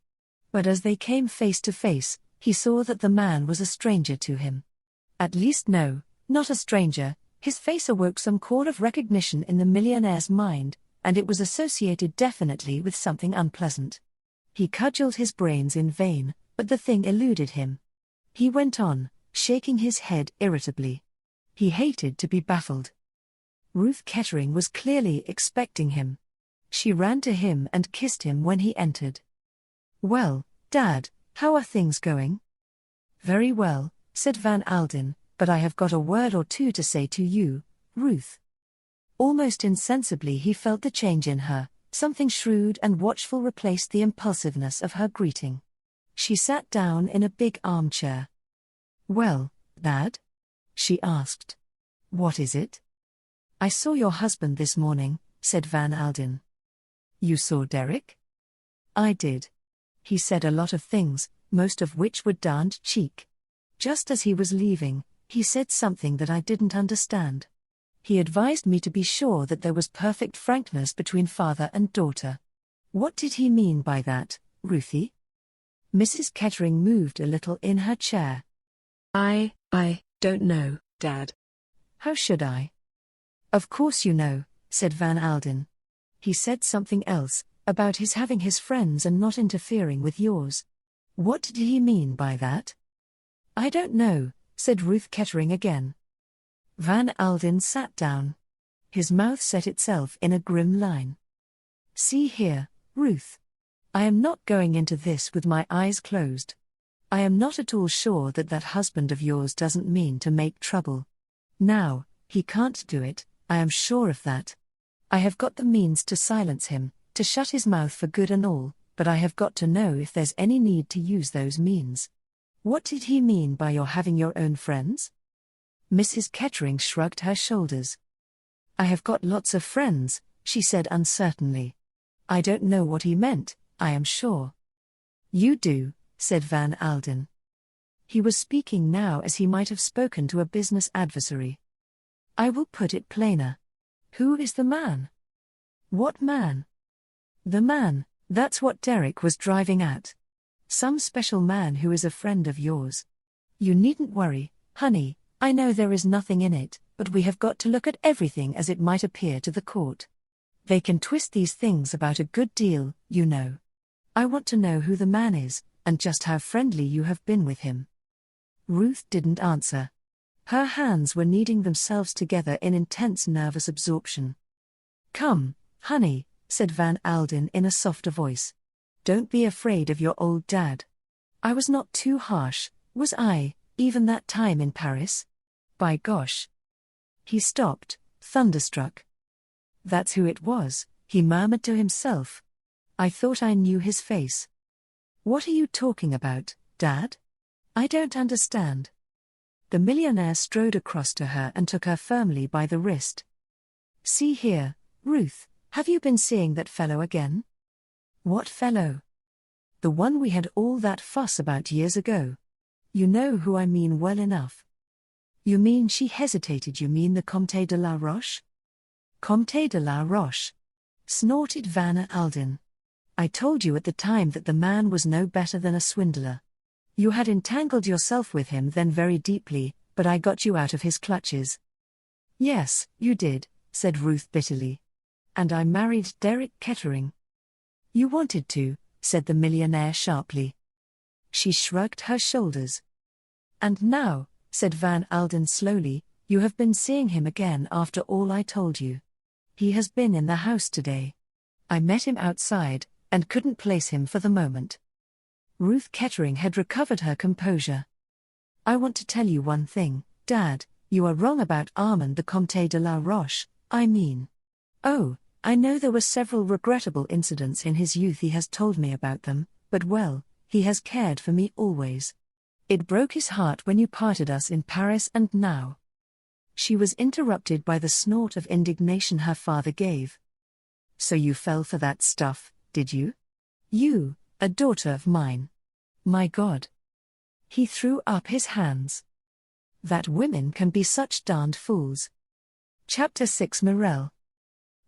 But as they came face to face, he saw that the man was a stranger to him. At least no, not a stranger, his face awoke some chord of recognition in the millionaire's mind, and it was associated definitely with something unpleasant. He cudgelled his brains in vain, but the thing eluded him. He went on, shaking his head irritably. He hated to be baffled. Ruth Kettering was clearly expecting him. She ran to him and kissed him when he entered. Well, Dad, how are things going? Very well, said Van Alden, but I have got a word or two to say to you, Ruth. Almost insensibly he felt the change in her, something shrewd and watchful replaced the impulsiveness of her greeting. She sat down in a big armchair. Well, Dad? She asked. What is it? I saw your husband this morning, said Van Alden. You saw Derek? I did. He said a lot of things, most of which were darned cheek. Just as he was leaving, he said something that I didn't understand. He advised me to be sure that there was perfect frankness between father and daughter. What did he mean by that, Ruthie? Mrs. Kettering moved a little in her chair. I don't know, Dad. How should I? Of course you know, said Van Alden. He said something else, about his having his friends and not interfering with yours. What did he mean by that? I don't know, said Ruth Kettering again. Van Alden sat down. His mouth set itself in a grim line. See here, Ruth. I am not going into this with my eyes closed. I am not at all sure that that husband of yours doesn't mean to make trouble. Now, he can't do it, I am sure of that. I have got the means to silence him, to shut his mouth for good and all, but I have got to know if there's any need to use those means. What did he mean by your having your own friends? Mrs. Kettering shrugged her shoulders. I have got lots of friends, she said uncertainly. I don't know what he meant, I am sure. You do, said Van Alden. He was speaking now as he might have spoken to a business adversary. I will put it plainer. Who is the man? What man? The man, that's what Derek was driving at. Some special man who is a friend of yours. You needn't worry, honey, I know there is nothing in it, but we have got to look at everything as it might appear to the court. They can twist these things about a good deal, you know. I want to know who the man is, and just how friendly you have been with him. Ruth didn't answer. Her hands were kneading themselves together in intense nervous absorption. Come, honey, said Van Alden in a softer voice. Don't be afraid of your old dad. I was not too harsh, was I, even that time in Paris? By gosh. He stopped, thunderstruck. That's who it was, he murmured to himself. I thought I knew his face. What are you talking about, Dad? I don't understand. The millionaire strode across to her and took her firmly by the wrist. See here, Ruth, have you been seeing that fellow again? What fellow? The one we had all that fuss about years ago. You know who I mean well enough. You mean she hesitated, you mean the Comte de la Roche? Comte de la Roche, snorted Van Alden. I told you at the time that the man was no better than a swindler. You had entangled yourself with him then very deeply, but I got you out of his clutches. Yes, you did, said Ruth bitterly. And I married Derek Kettering. You wanted to, said the millionaire sharply. She shrugged her shoulders. And now, said Van Alden slowly, you have been seeing him again after all I told you. He has been in the house today. I met him outside, and couldn't place him for the moment. Ruth Kettering had recovered her composure. I want to tell you one thing, Dad, you are wrong about Armand the Comte de la Roche, I mean. Oh, I know there were several regrettable incidents in his youth, he has told me about them, but well, he has cared for me always. It broke his heart when you parted us in Paris, and now. She was interrupted by the snort of indignation her father gave. So you fell for that stuff, did you? You, a daughter of mine. My God. He threw up his hands. That women can be such darned fools. Chapter 6 Morel.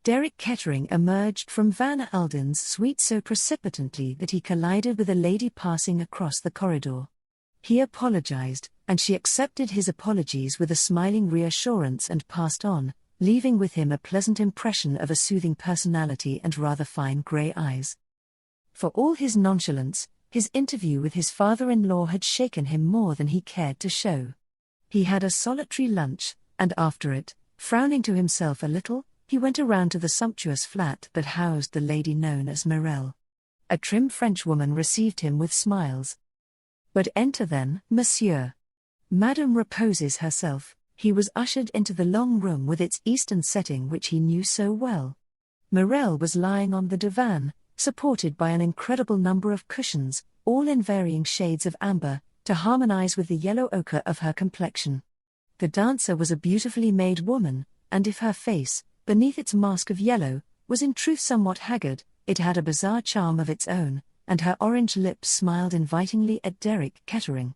Derek Kettering emerged from Van Alden's suite so precipitately that he collided with a lady passing across the corridor. He apologized, and she accepted his apologies with a smiling reassurance and passed on, leaving with him a pleasant impression of a soothing personality and rather fine grey eyes. For all his nonchalance, his interview with his father-in-law had shaken him more than he cared to show. He had a solitary lunch, and after it, frowning to himself a little, he went around to the sumptuous flat that housed the lady known as Morel. A trim Frenchwoman received him with smiles. But enter then, monsieur. Madame reposes herself. He was ushered into the long room with its eastern setting which he knew so well. Morel was lying on the divan, supported by an incredible number of cushions, all in varying shades of amber, to harmonize with the yellow ochre of her complexion. The dancer was a beautifully made woman, and if her face, beneath its mask of yellow, was in truth somewhat haggard, it had a bizarre charm of its own, and her orange lips smiled invitingly at Derek Kettering.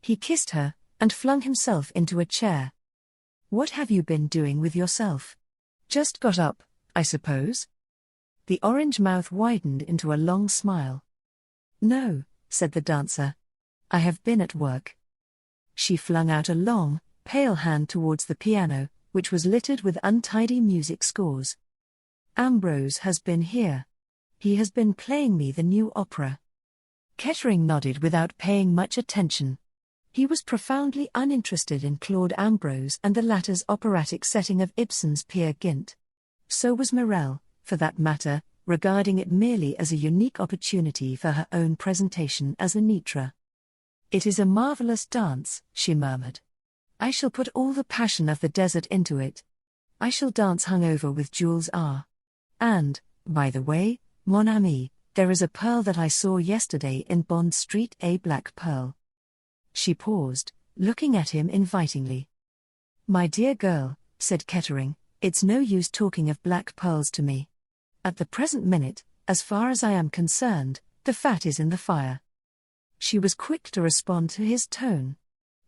He kissed her, and flung himself into a chair. What have you been doing with yourself? Just got up, I suppose? The orange mouth widened into a long smile. No, said the dancer. I have been at work. She flung out a long, pale hand towards the piano, which was littered with untidy music scores. Ambrose has been here. He has been playing me the new opera. Kettering nodded without paying much attention. He was profoundly uninterested in Claude Ambrose and the latter's operatic setting of Ibsen's Peer Gynt. So was Morel, for that matter, regarding it merely as a unique opportunity for her own presentation as Anitra. It is a marvelous dance, she murmured. I shall put all the passion of the desert into it. I shall dance hungover with Jules R. And, by the way, mon ami, there is a pearl that I saw yesterday in Bond Street, a black pearl. She paused, looking at him invitingly. My dear girl, said Kettering, it's no use talking of black pearls to me. At the present minute, as far as I am concerned, the fat is in the fire. She was quick to respond to his tone.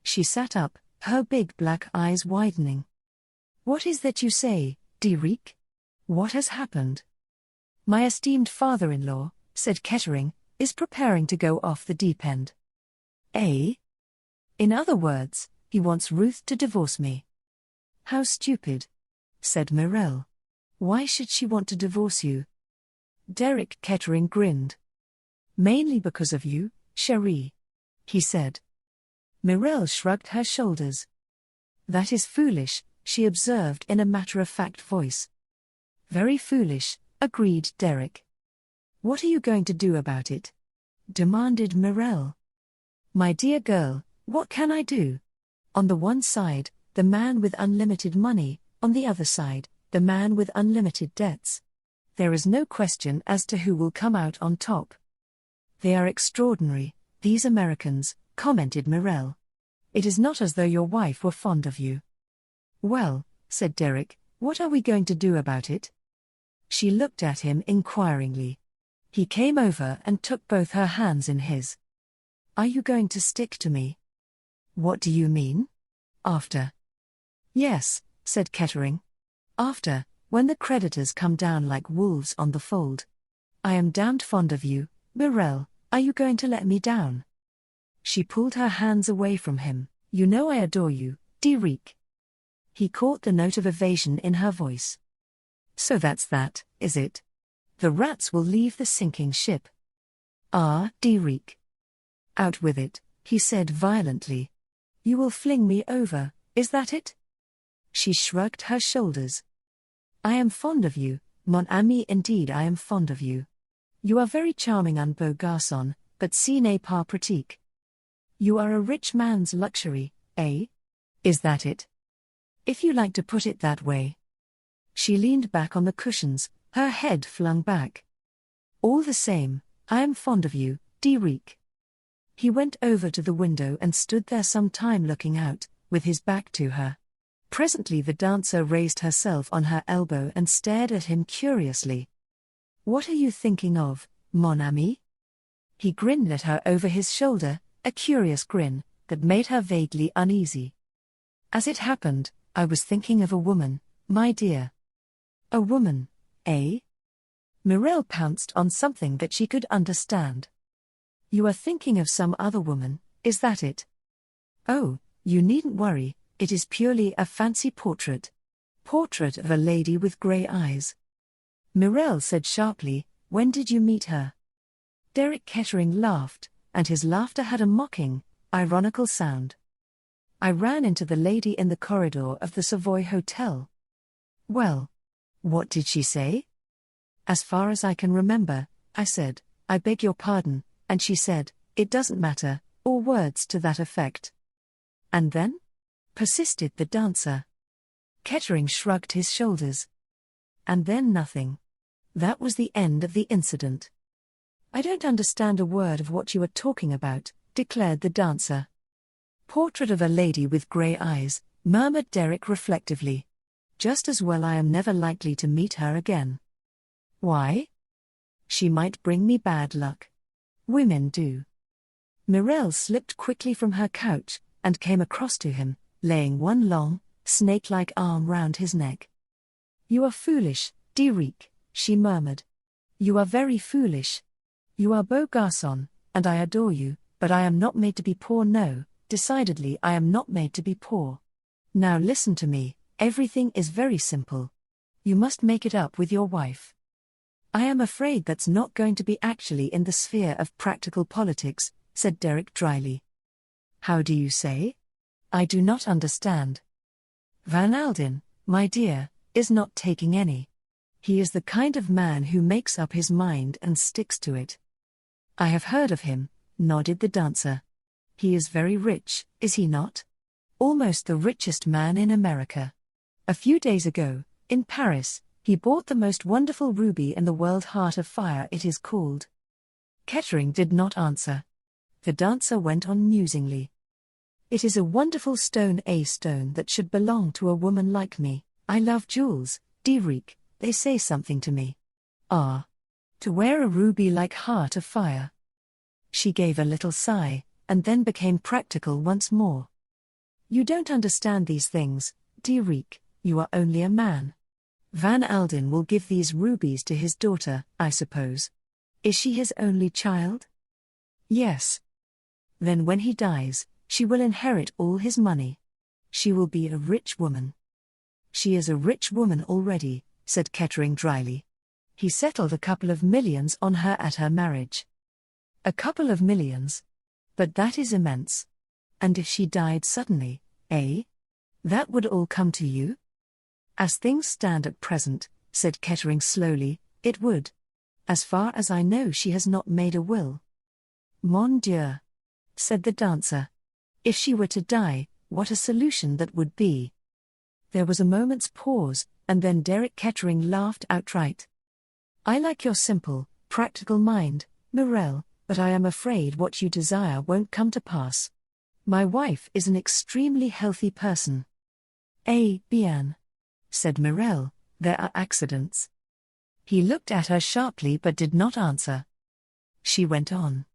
She sat up, her big black eyes widening. What is that you say, Derek? What has happened? My esteemed father-in-law, said Kettering, is preparing to go off the deep end. Eh? In other words, he wants Ruth to divorce me. How stupid, said Morel. Why should she want to divorce you? Derek Kettering grinned. Mainly because of you, chérie, he said. Morel shrugged her shoulders. That is foolish, she observed in a matter-of-fact voice. Very foolish, agreed Derek. What are you going to do about it? Demanded Morel. My dear girl, what can I do? On the one side, the man with unlimited money, on the other side, the man with unlimited debts. There is no question as to who will come out on top. They are extraordinary, these Americans, commented Morel. It is not as though your wife were fond of you. Well, said Derek, what are we going to do about it? She looked at him inquiringly. He came over and took both her hands in his. Are you going to stick to me? What do you mean? After. Yes, said Kettering. After, when the creditors come down like wolves on the fold. I am damned fond of you, Mirelle, are you going to let me down? She pulled her hands away from him. You know I adore you, Derek. He caught the note of evasion in her voice. So that's that, is it? The rats will leave the sinking ship. Ah, Derek. Out with it, he said violently. You will fling me over, is that it? She shrugged her shoulders. I am fond of you, mon ami, indeed I am fond of you. You are very charming un beau garçon, but ce n'est pas pratique. You are a rich man's luxury, eh? Is that it? If you like to put it that way. She leaned back on the cushions, her head flung back. All the same, I am fond of you, Derek. He went over to the window and stood there some time looking out, with his back to her. Presently the dancer raised herself on her elbow and stared at him curiously. What are you thinking of, mon ami? He grinned at her over his shoulder, a curious grin that made her vaguely uneasy. As it happened, I was thinking of a woman, my dear. A woman, eh? Mirelle pounced on something that she could understand. You are thinking of some other woman, is that it? Oh, you needn't worry, it is purely a fancy portrait. Portrait of a lady with grey eyes. Mirelle said sharply, when did you meet her? Derek Kettering laughed, and his laughter had a mocking, ironical sound. I ran into the lady in the corridor of the Savoy Hotel. Well, what did she say? As far as I can remember, I said, I beg your pardon, and she said, it doesn't matter, or words to that effect. And then? Persisted the dancer. Kettering shrugged his shoulders. And then nothing. That was the end of the incident. I don't understand a word of what you are talking about, declared the dancer. Portrait of a lady with grey eyes, murmured Derek reflectively. Just as well I am never likely to meet her again. Why? She might bring me bad luck. Women do. Mirelle slipped quickly from her couch, and came across to him, laying one long, snake-like arm round his neck. You are foolish, Derek, she murmured. You are very foolish. You are beau garçon, and I adore you, but I am not made to be poor, no, decidedly I am not made to be poor. Now listen to me, everything is very simple. You must make it up with your wife. I am afraid that's not going to be actually in the sphere of practical politics, said Derek dryly. How do you say? I do not understand. Van Alden, my dear, is not taking any. He is the kind of man who makes up his mind and sticks to it. I have heard of him, nodded the dancer. He is very rich, is he not? Almost the richest man in America. A few days ago, in Paris, he bought the most wonderful ruby in the world, Heart of Fire it is called. Kettering did not answer. The dancer went on musingly. It is a wonderful stone, a stone that should belong to a woman like me. I love jewels, Derek, they say something to me. Ah. To wear a ruby like Heart of Fire. She gave a little sigh, and then became practical once more. You don't understand these things, Derek, you are only a man. Van Alden will give these rubies to his daughter, I suppose. Is she his only child? Yes. Then when he dies, she will inherit all his money. She will be a rich woman. She is a rich woman already, said Kettering dryly. He settled a couple of millions on her at her marriage. A couple of millions? But that is immense. And if she died suddenly, eh? That would all come to you? As things stand at present, said Kettering slowly, it would. As far as I know, she has not made a will. Mon Dieu, said the dancer. If she were to die, what a solution that would be. There was a moment's pause, and then Derek Kettering laughed outright. I like your simple, practical mind, Mirelle, but I am afraid what you desire won't come to pass. My wife is an extremely healthy person. Eh bien, said Mirelle, there are accidents. He looked at her sharply but did not answer. She went on.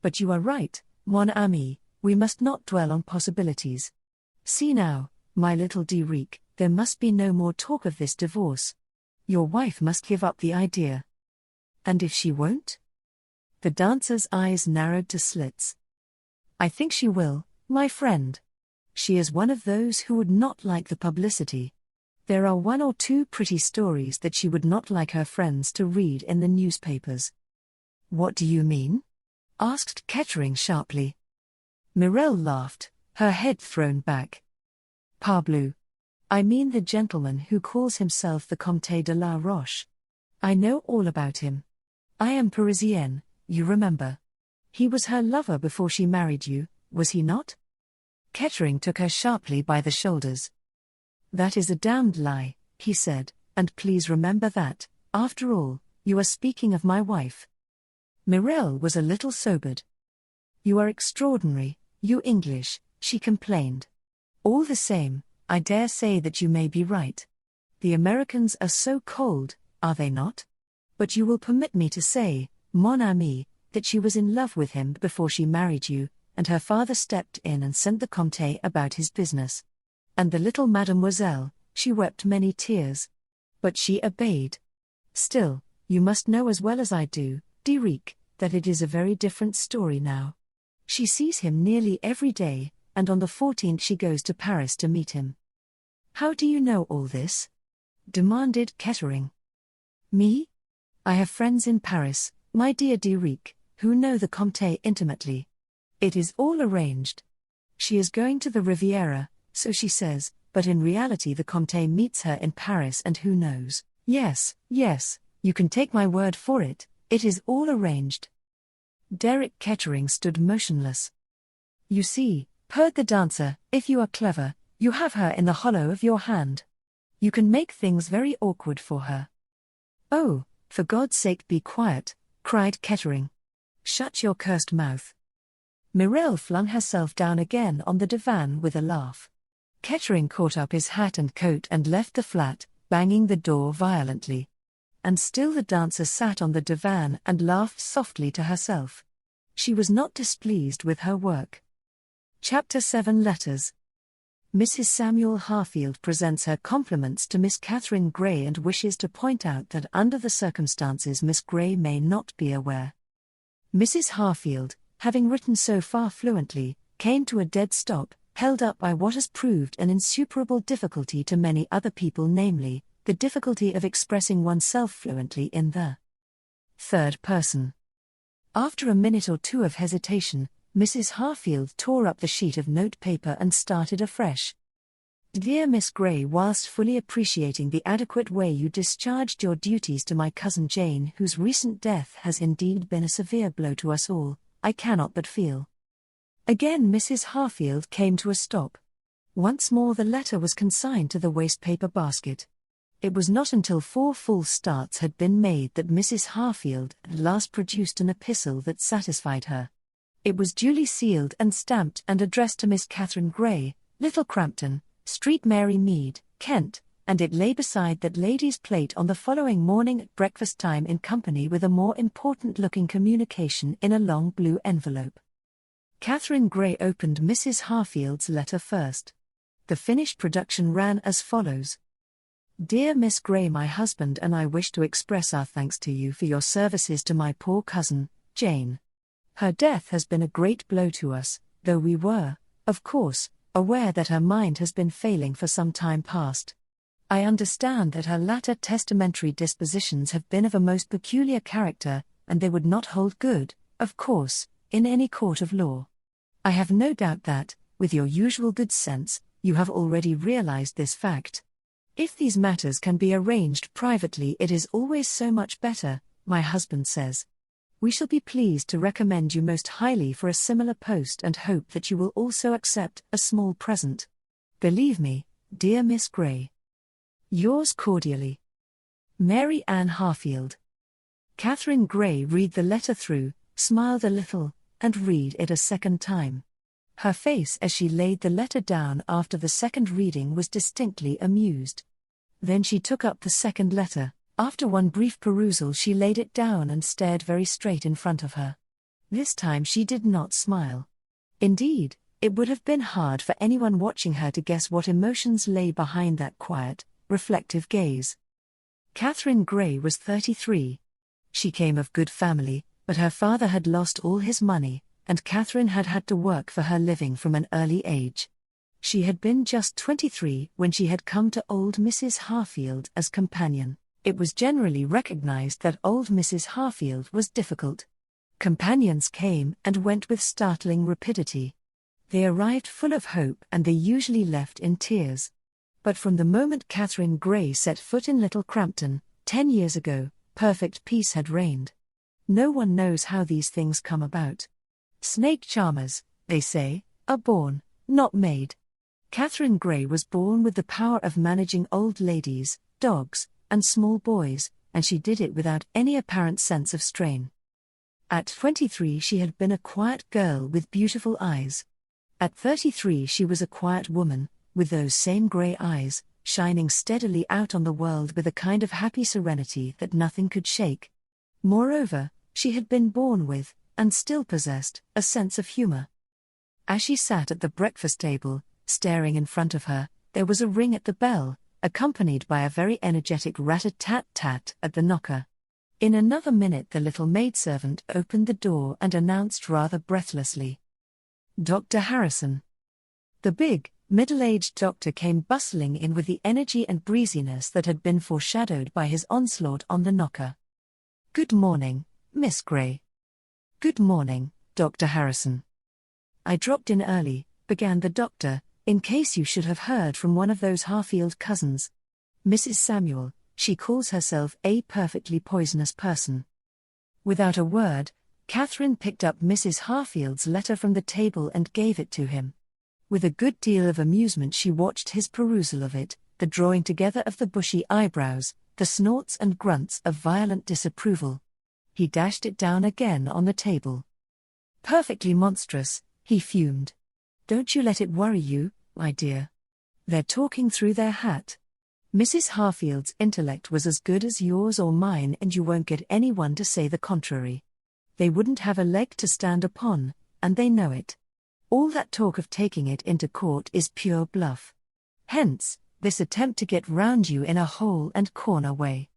But you are right, mon ami, we must not dwell on possibilities. See now, my little Derek, there must be no more talk of this divorce. Your wife must give up the idea. And if she won't? The dancer's eyes narrowed to slits. I think she will, my friend. She is one of those who would not like the publicity. There are 1 or 2 pretty stories that she would not like her friends to read in the newspapers. What do you mean? Asked Kettering sharply. Mireille laughed, her head thrown back. Parbleu. I mean the gentleman who calls himself the Comte de la Roche. I know all about him. I am Parisienne, you remember. He was her lover before she married you, was he not? Kettering took her sharply by the shoulders. That is a damned lie, he said, and please remember that, after all, you are speaking of my wife. Mireille was a little sobered. You are extraordinary, you English, she complained. All the same, I dare say that you may be right. The Americans are so cold, are they not? But you will permit me to say, mon ami, that she was in love with him before she married you, and her father stepped in and sent the Comte about his business. And the little mademoiselle, she wept many tears. But she obeyed. Still, you must know as well as I do, Derek, that it is a very different story now. She sees him nearly every day, and on the 14th she goes to Paris to meet him. How do you know all this? Demanded Kettering. Me? I have friends in Paris, my dear Derek, who know the Comte intimately. It is all arranged. She is going to the Riviera, so she says, but in reality the Comte meets her in Paris and who knows? Yes, you can take my word for it, it is all arranged. Derek Kettering stood motionless. You see, purred the dancer, if you are clever, you have her in the hollow of your hand. You can make things very awkward for her. Oh, for God's sake be quiet, cried Kettering. Shut your cursed mouth. Mireille flung herself down again on the divan with a laugh. Kettering caught up his hat and coat and left the flat, banging the door violently. And still the dancer sat on the divan and laughed softly to herself. She was not displeased with her work. Chapter 7 Letters. Mrs. Samuel Harfield presents her compliments to Miss Catherine Gray and wishes to point out that under the circumstances Miss Gray may not be aware. Mrs. Harfield, having written so far fluently, came to a dead stop, held up by what has proved an insuperable difficulty to many other people, namely, the difficulty of expressing oneself fluently in the third person. After a minute or two of hesitation, Mrs. Harfield tore up the sheet of notepaper and started afresh. Dear Miss Gray, whilst fully appreciating the adequate way you discharged your duties to my cousin Jane, whose recent death has indeed been a severe blow to us all, I cannot but feel. Again Mrs. Harfield came to a stop. Once more the letter was consigned to the wastepaper basket. It was not until 4 full starts had been made that Mrs. Harfield at last produced an epistle that satisfied her. It was duly sealed and stamped and addressed to Miss Catherine Gray, Little Crampton, Street Mary Mead, Kent, and it lay beside that lady's plate on the following morning at breakfast time in company with a more important-looking communication in a long blue envelope. Catherine Gray opened Mrs. Harfield's letter first. The finished production ran as follows. Dear Miss Gray, my husband and I wish to express our thanks to you for your services to my poor cousin, Jane. Her death has been a great blow to us, though we were, of course, aware that her mind has been failing for some time past. I understand that her latter testamentary dispositions have been of a most peculiar character, and they would not hold good, of course, in any court of law. I have no doubt that, with your usual good sense, you have already realized this fact. If these matters can be arranged privately, it is always so much better, my husband says. We shall be pleased to recommend you most highly for a similar post and hope that you will also accept a small present. Believe me, dear Miss Gray. Yours cordially, Mary Ann Harfield. Catherine Gray read the letter through, smiled a little, and read it a second time. Her face as she laid the letter down after the second reading was distinctly amused. Then she took up the second letter, After one brief perusal, she laid it down and stared very straight in front of her. This time she did not smile. Indeed, it would have been hard for anyone watching her to guess what emotions lay behind that quiet, reflective gaze. Catherine Gray was 33. She came of good family, but her father had lost all his money, and Catherine had had to work for her living from an early age. She had been just 23 when she had come to old Mrs. Harfield as companion. It was generally recognized that old Mrs. Harfield was difficult. Companions came and went with startling rapidity. They arrived full of hope and they usually left in tears. But from the moment Catherine Gray set foot in Little Crampton, 10 years ago, perfect peace had reigned. No one knows how these things come about. Snake charmers, they say, are born, not made. Catherine Gray was born with the power of managing old ladies, dogs, and small boys, and she did it without any apparent sense of strain. At 23 she had been a quiet girl with beautiful eyes. At 33 she was a quiet woman, with those same grey eyes, shining steadily out on the world with a kind of happy serenity that nothing could shake. Moreover, she had been born with, and still possessed, a sense of humour. As she sat at the breakfast table, staring in front of her, there was a ring at the bell, accompanied by a very energetic rat-a-tat-tat at the knocker. In another minute the little maidservant opened the door and announced rather breathlessly, "Dr. Harrison." The big, middle-aged doctor came bustling in with the energy and breeziness that had been foreshadowed by his onslaught on the knocker. "Good morning, Miss Gray." "Good morning, Dr. Harrison." "I dropped in early," began the doctor, "in case you should have heard from one of those Harfield cousins. Mrs. Samuel, she calls herself a perfectly poisonous person." Without a word, Catherine picked up Mrs. Harfield's letter from the table and gave it to him. With a good deal of amusement she watched his perusal of it, the drawing together of the bushy eyebrows, the snorts and grunts of violent disapproval. He dashed it down again on the table. "Perfectly monstrous," he fumed. "Don't you let it worry you, my dear. They're talking through their hat. Mrs. Harfield's intellect was as good as yours or mine, and you won't get anyone to say the contrary. They wouldn't have a leg to stand upon, and they know it. All that talk of taking it into court is pure bluff. Hence, this attempt to get round you in a hole and corner way.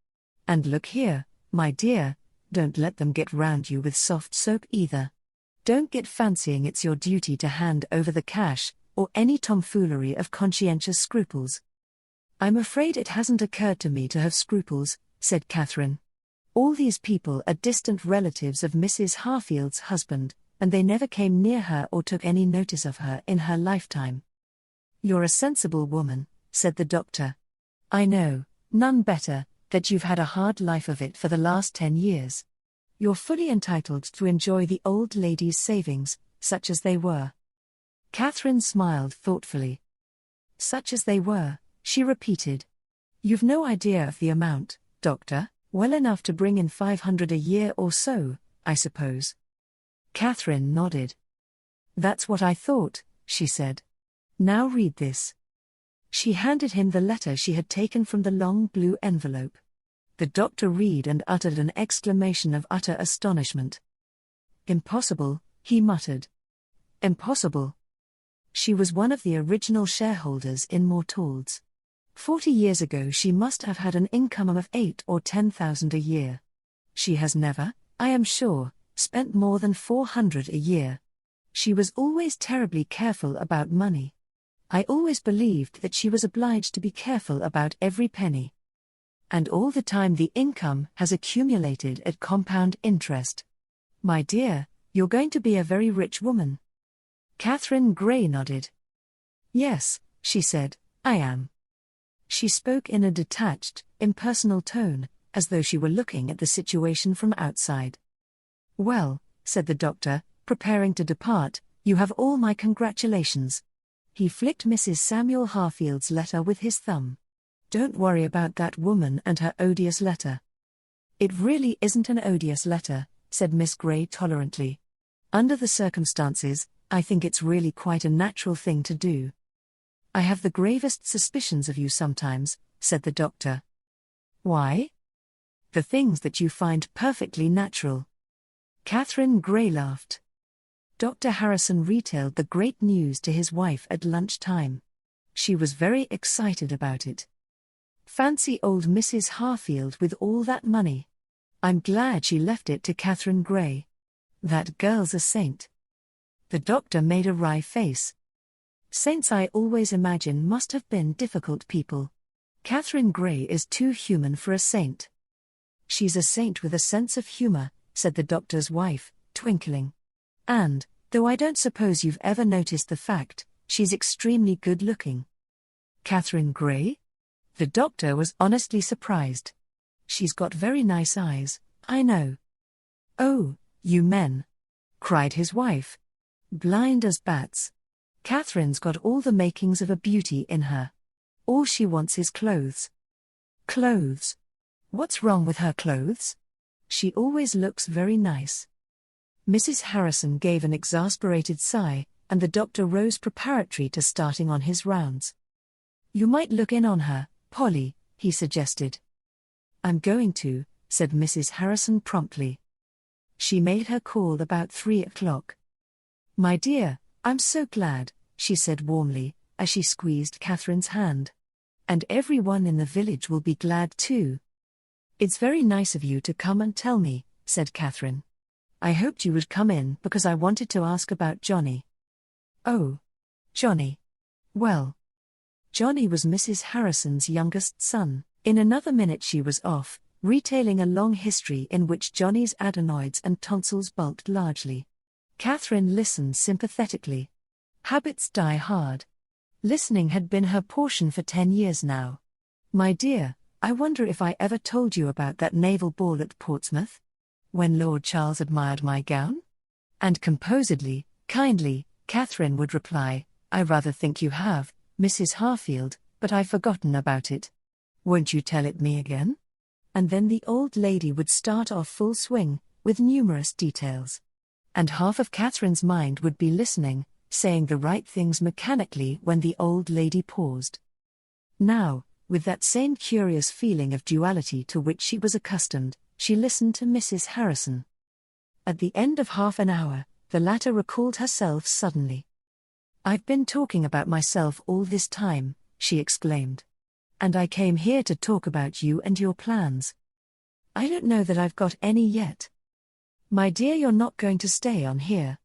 And look here, my dear, don't let them get round you with soft soap either. Don't get fancying it's your duty to hand over the cash, or any tomfoolery of conscientious scruples." "I'm afraid it hasn't occurred to me to have scruples," said Catherine. "All these people are distant relatives of Mrs. Harfield's husband, and they never came near her or took any notice of her in her lifetime." "You're a sensible woman," said the doctor. "I know, none better, that you've had a hard life of it for the last 10 years. You're fully entitled to enjoy the old lady's savings, such as they were." Catherine smiled thoughtfully. "Such as they were," she repeated. "You've no idea of the amount, doctor. Well enough to bring in 500 a year or so, I suppose." Catherine nodded. "That's what I thought," she said. "Now read this." She handed him the letter she had taken from the long blue envelope. The doctor read and uttered an exclamation of utter astonishment. "Impossible," he muttered. "Impossible." She was one of the original shareholders in Mortald's. 40 years ago she must have had an income of 8 or 10,000 a year. She has never, I am sure, spent more than 400 a year. She was always terribly careful about money. I always believed that she was obliged to be careful about every penny. And all the time the income has accumulated at compound interest. My dear, you're going to be a very rich woman." Catherine Gray nodded. "Yes," she said, "I am." She spoke in a detached, impersonal tone, as though she were looking at the situation from outside. "Well," said the doctor, preparing to depart, "you have all my congratulations." He flicked Mrs. Samuel Harfield's letter with his thumb. "Don't worry about that woman and her odious letter." "It really isn't an odious letter," said Miss Gray tolerantly. "Under the circumstances, I think it's really quite a natural thing to do." "I have the gravest suspicions of you sometimes," said the doctor. "Why?" The things that you find perfectly natural. Catherine Gray laughed. Dr. Harrison retailed the great news to his wife at lunchtime. She was very excited about it. Fancy old Mrs. Harfield with all that money. I'm glad she left it to Catherine Gray. That girl's a saint. The doctor made a wry face. Saints, I always imagine, must have been difficult people. Catherine Gray is too human for a saint. She's a saint with a sense of humor, said the doctor's wife, twinkling. And, though I don't suppose you've ever noticed the fact, she's extremely good-looking. Catherine Gray? The doctor was honestly surprised. She's got very nice eyes, I know. Oh, you men! Cried his wife. Blind as bats. Catherine's got all the makings of a beauty in her. All she wants is clothes. Clothes? What's wrong with her clothes? She always looks very nice. Mrs. Harrison gave an exasperated sigh, and the doctor rose preparatory to starting on his rounds. You might look in on her, Polly, he suggested. I'm going to, said Mrs. Harrison promptly. She made her call about 3 o'clock. My dear, I'm so glad, she said warmly, as she squeezed Catherine's hand. And everyone in the village will be glad too. It's very nice of you to come and tell me, said Catherine. I hoped you would come in because I wanted to ask about Johnny. Oh, Johnny. Well, Johnny was Mrs. Harrison's youngest son. In another minute she was off, retailing a long history in which Johnny's adenoids and tonsils bulked largely. Catherine listened sympathetically. Habits die hard. Listening had been her portion for 10 years now. My dear, I wonder if I ever told you about that naval ball at Portsmouth? When Lord Charles admired my gown? And composedly, kindly, Catherine would reply, I rather think you have, Mrs. Harfield, but I've forgotten about it. Won't you tell it me again? And then the old lady would start off full swing, with numerous details. And half of Catherine's mind would be listening, saying the right things mechanically when the old lady paused. Now, with that same curious feeling of duality to which she was accustomed, she listened to Mrs. Harrison. At the end of half an hour, the latter recalled herself suddenly. I've been talking about myself all this time, she exclaimed. And I came here to talk about you and your plans. I don't know that I've got any yet. My dear, you're not going to stay on here.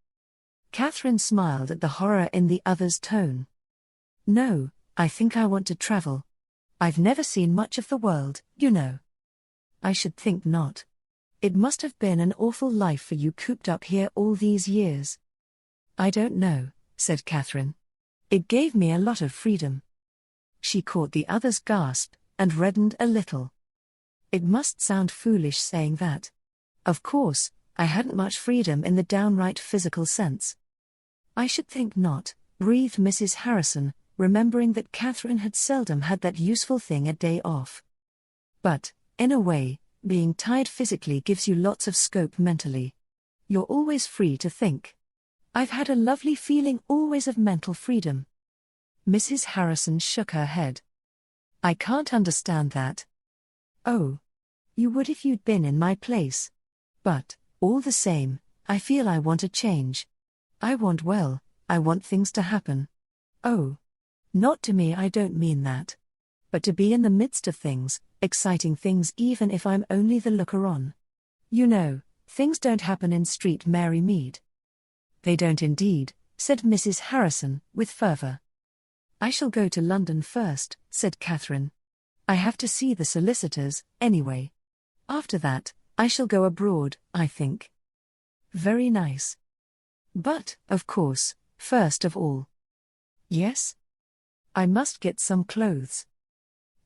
Catherine smiled at the horror in the other's tone. No, I think I want to travel. I've never seen much of the world, you know. I should think not. It must have been an awful life for you cooped up here all these years. I don't know, said Catherine. It gave me a lot of freedom. She caught the other's gasp, and reddened a little. It must sound foolish saying that. Of course, I hadn't much freedom in the downright physical sense. I should think not, breathed Mrs. Harrison, remembering that Catherine had seldom had that useful thing a day off. But, in a way, being tired physically gives you lots of scope mentally. You're always free to think. I've had a lovely feeling always of mental freedom. Mrs. Harrison shook her head. I can't understand that. Oh. You would if you'd been in my place. But, all the same, I feel I want a change. I want things to happen. Oh. Not to me, I don't mean that. But to be in the midst of things, exciting things, even if I'm only the looker-on. You know, things don't happen in Street Mary Mead. They don't indeed, said Mrs. Harrison, with fervor. I shall go to London first, said Catherine. I have to see the solicitors, anyway. After that, I shall go abroad, I think. Very nice. But, of course, first of all. Yes? I must get some clothes.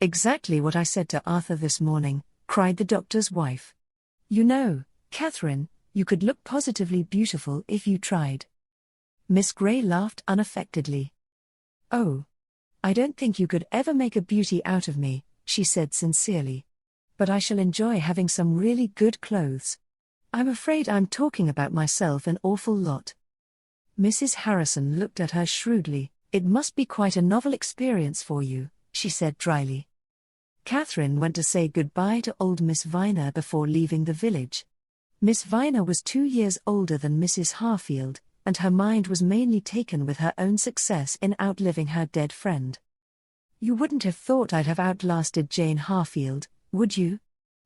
Exactly what I said to Arthur this morning, cried the doctor's wife. You know, Catherine, you could look positively beautiful if you tried. Miss Gray laughed unaffectedly. Oh. I don't think you could ever make a beauty out of me, she said sincerely. But I shall enjoy having some really good clothes. I'm afraid I'm talking about myself an awful lot. Mrs. Harrison looked at her shrewdly. It must be quite a novel experience for you, she said dryly. Catherine went to say goodbye to old Miss Viner before leaving the village. Miss Viner was 2 years older than Mrs. Harfield, and her mind was mainly taken with her own success in outliving her dead friend. "You wouldn't have thought I'd have outlasted Jane Harfield, would you?"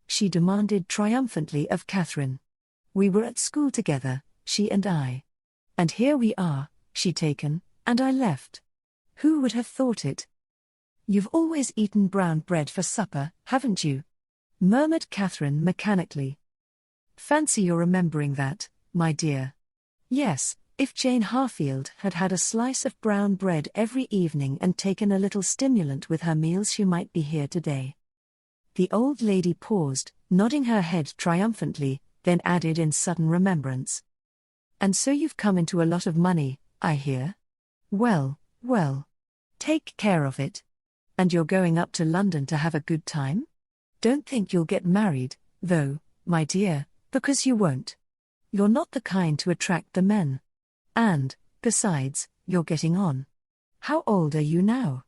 she demanded triumphantly of Catherine. "We were at school together, she and I. And here we are, she taken, and I left. Who would have thought it?" "You've always eaten brown bread for supper, haven't you?" murmured Catherine mechanically. "Fancy your remembering that, my dear." Yes, if Jane Harfield had had a slice of brown bread every evening and taken a little stimulant with her meals, she might be here today. The old lady paused, nodding her head triumphantly, then added in sudden remembrance. "And so you've come into a lot of money, I hear? Well, well. Take care of it. And you're going up to London to have a good time? Don't think you'll get married, though, my dear, because you won't. You're not the kind to attract the men. And, besides, you're getting on. How old are you now?"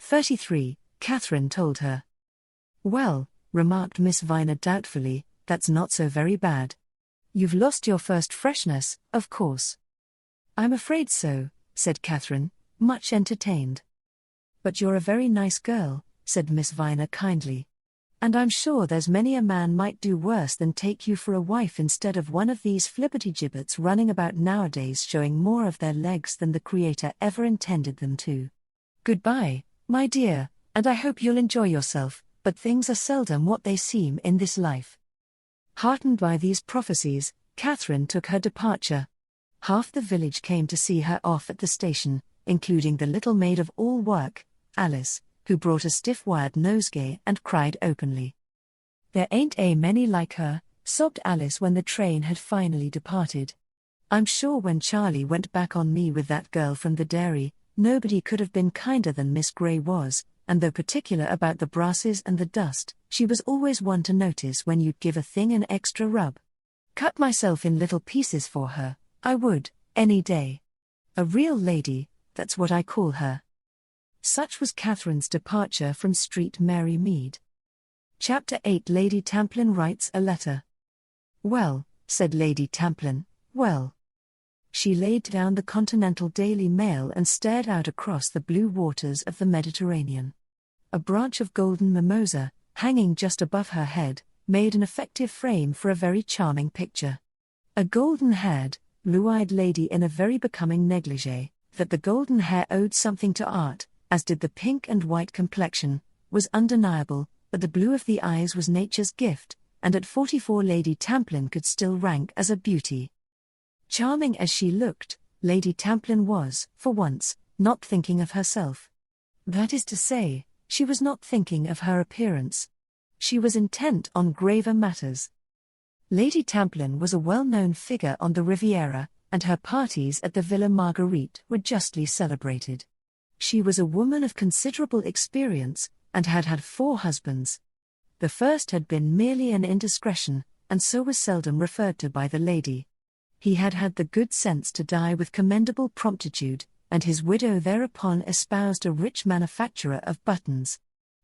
33, Catherine told her. "Well," remarked Miss Viner doubtfully, "that's not so very bad. You've lost your first freshness, of course." "I'm afraid so," said Catherine, much entertained. "But you're a very nice girl," said Miss Viner kindly. "And I'm sure there's many a man might do worse than take you for a wife instead of one of these flibbertigibbets running about nowadays showing more of their legs than the Creator ever intended them to. Goodbye, my dear, and I hope you'll enjoy yourself, but things are seldom what they seem in this life." Heartened by these prophecies, Catherine took her departure. Half the village came to see her off at the station, including the little maid of all work, Alice, who brought a stiff-wired nosegay and cried openly. "There ain't a many like her," sobbed Alice when the train had finally departed. "I'm sure when Charlie went back on me with that girl from the dairy, nobody could have been kinder than Miss Grey was, and though particular about the brasses and the dust, she was always one to notice when you'd give a thing an extra rub. Cut myself in little pieces for her, I would, any day. A real lady, that's what I call her." Such was Catherine's departure from Street Mary Mead. Chapter 8. Lady Tamplin writes a letter. "Well," said Lady Tamplin, "well." She laid down the Continental Daily Mail and stared out across the blue waters of the Mediterranean. A branch of golden mimosa, hanging just above her head, made an effective frame for a very charming picture. A golden-haired, blue-eyed lady in a very becoming negligee, that the golden hair owed something to art, as did the pink and white complexion, was undeniable, but the blue of the eyes was nature's gift, and at 44 Lady Tamplin could still rank as a beauty. Charming as she looked, Lady Tamplin was, for once, not thinking of herself. That is to say, she was not thinking of her appearance. She was intent on graver matters. Lady Tamplin was a well-known figure on the Riviera, and her parties at the Villa Marguerite were justly celebrated. She was a woman of considerable experience, and had had 4 husbands. The first had been merely an indiscretion, and so was seldom referred to by the lady. He had had the good sense to die with commendable promptitude, and his widow thereupon espoused a rich manufacturer of buttons.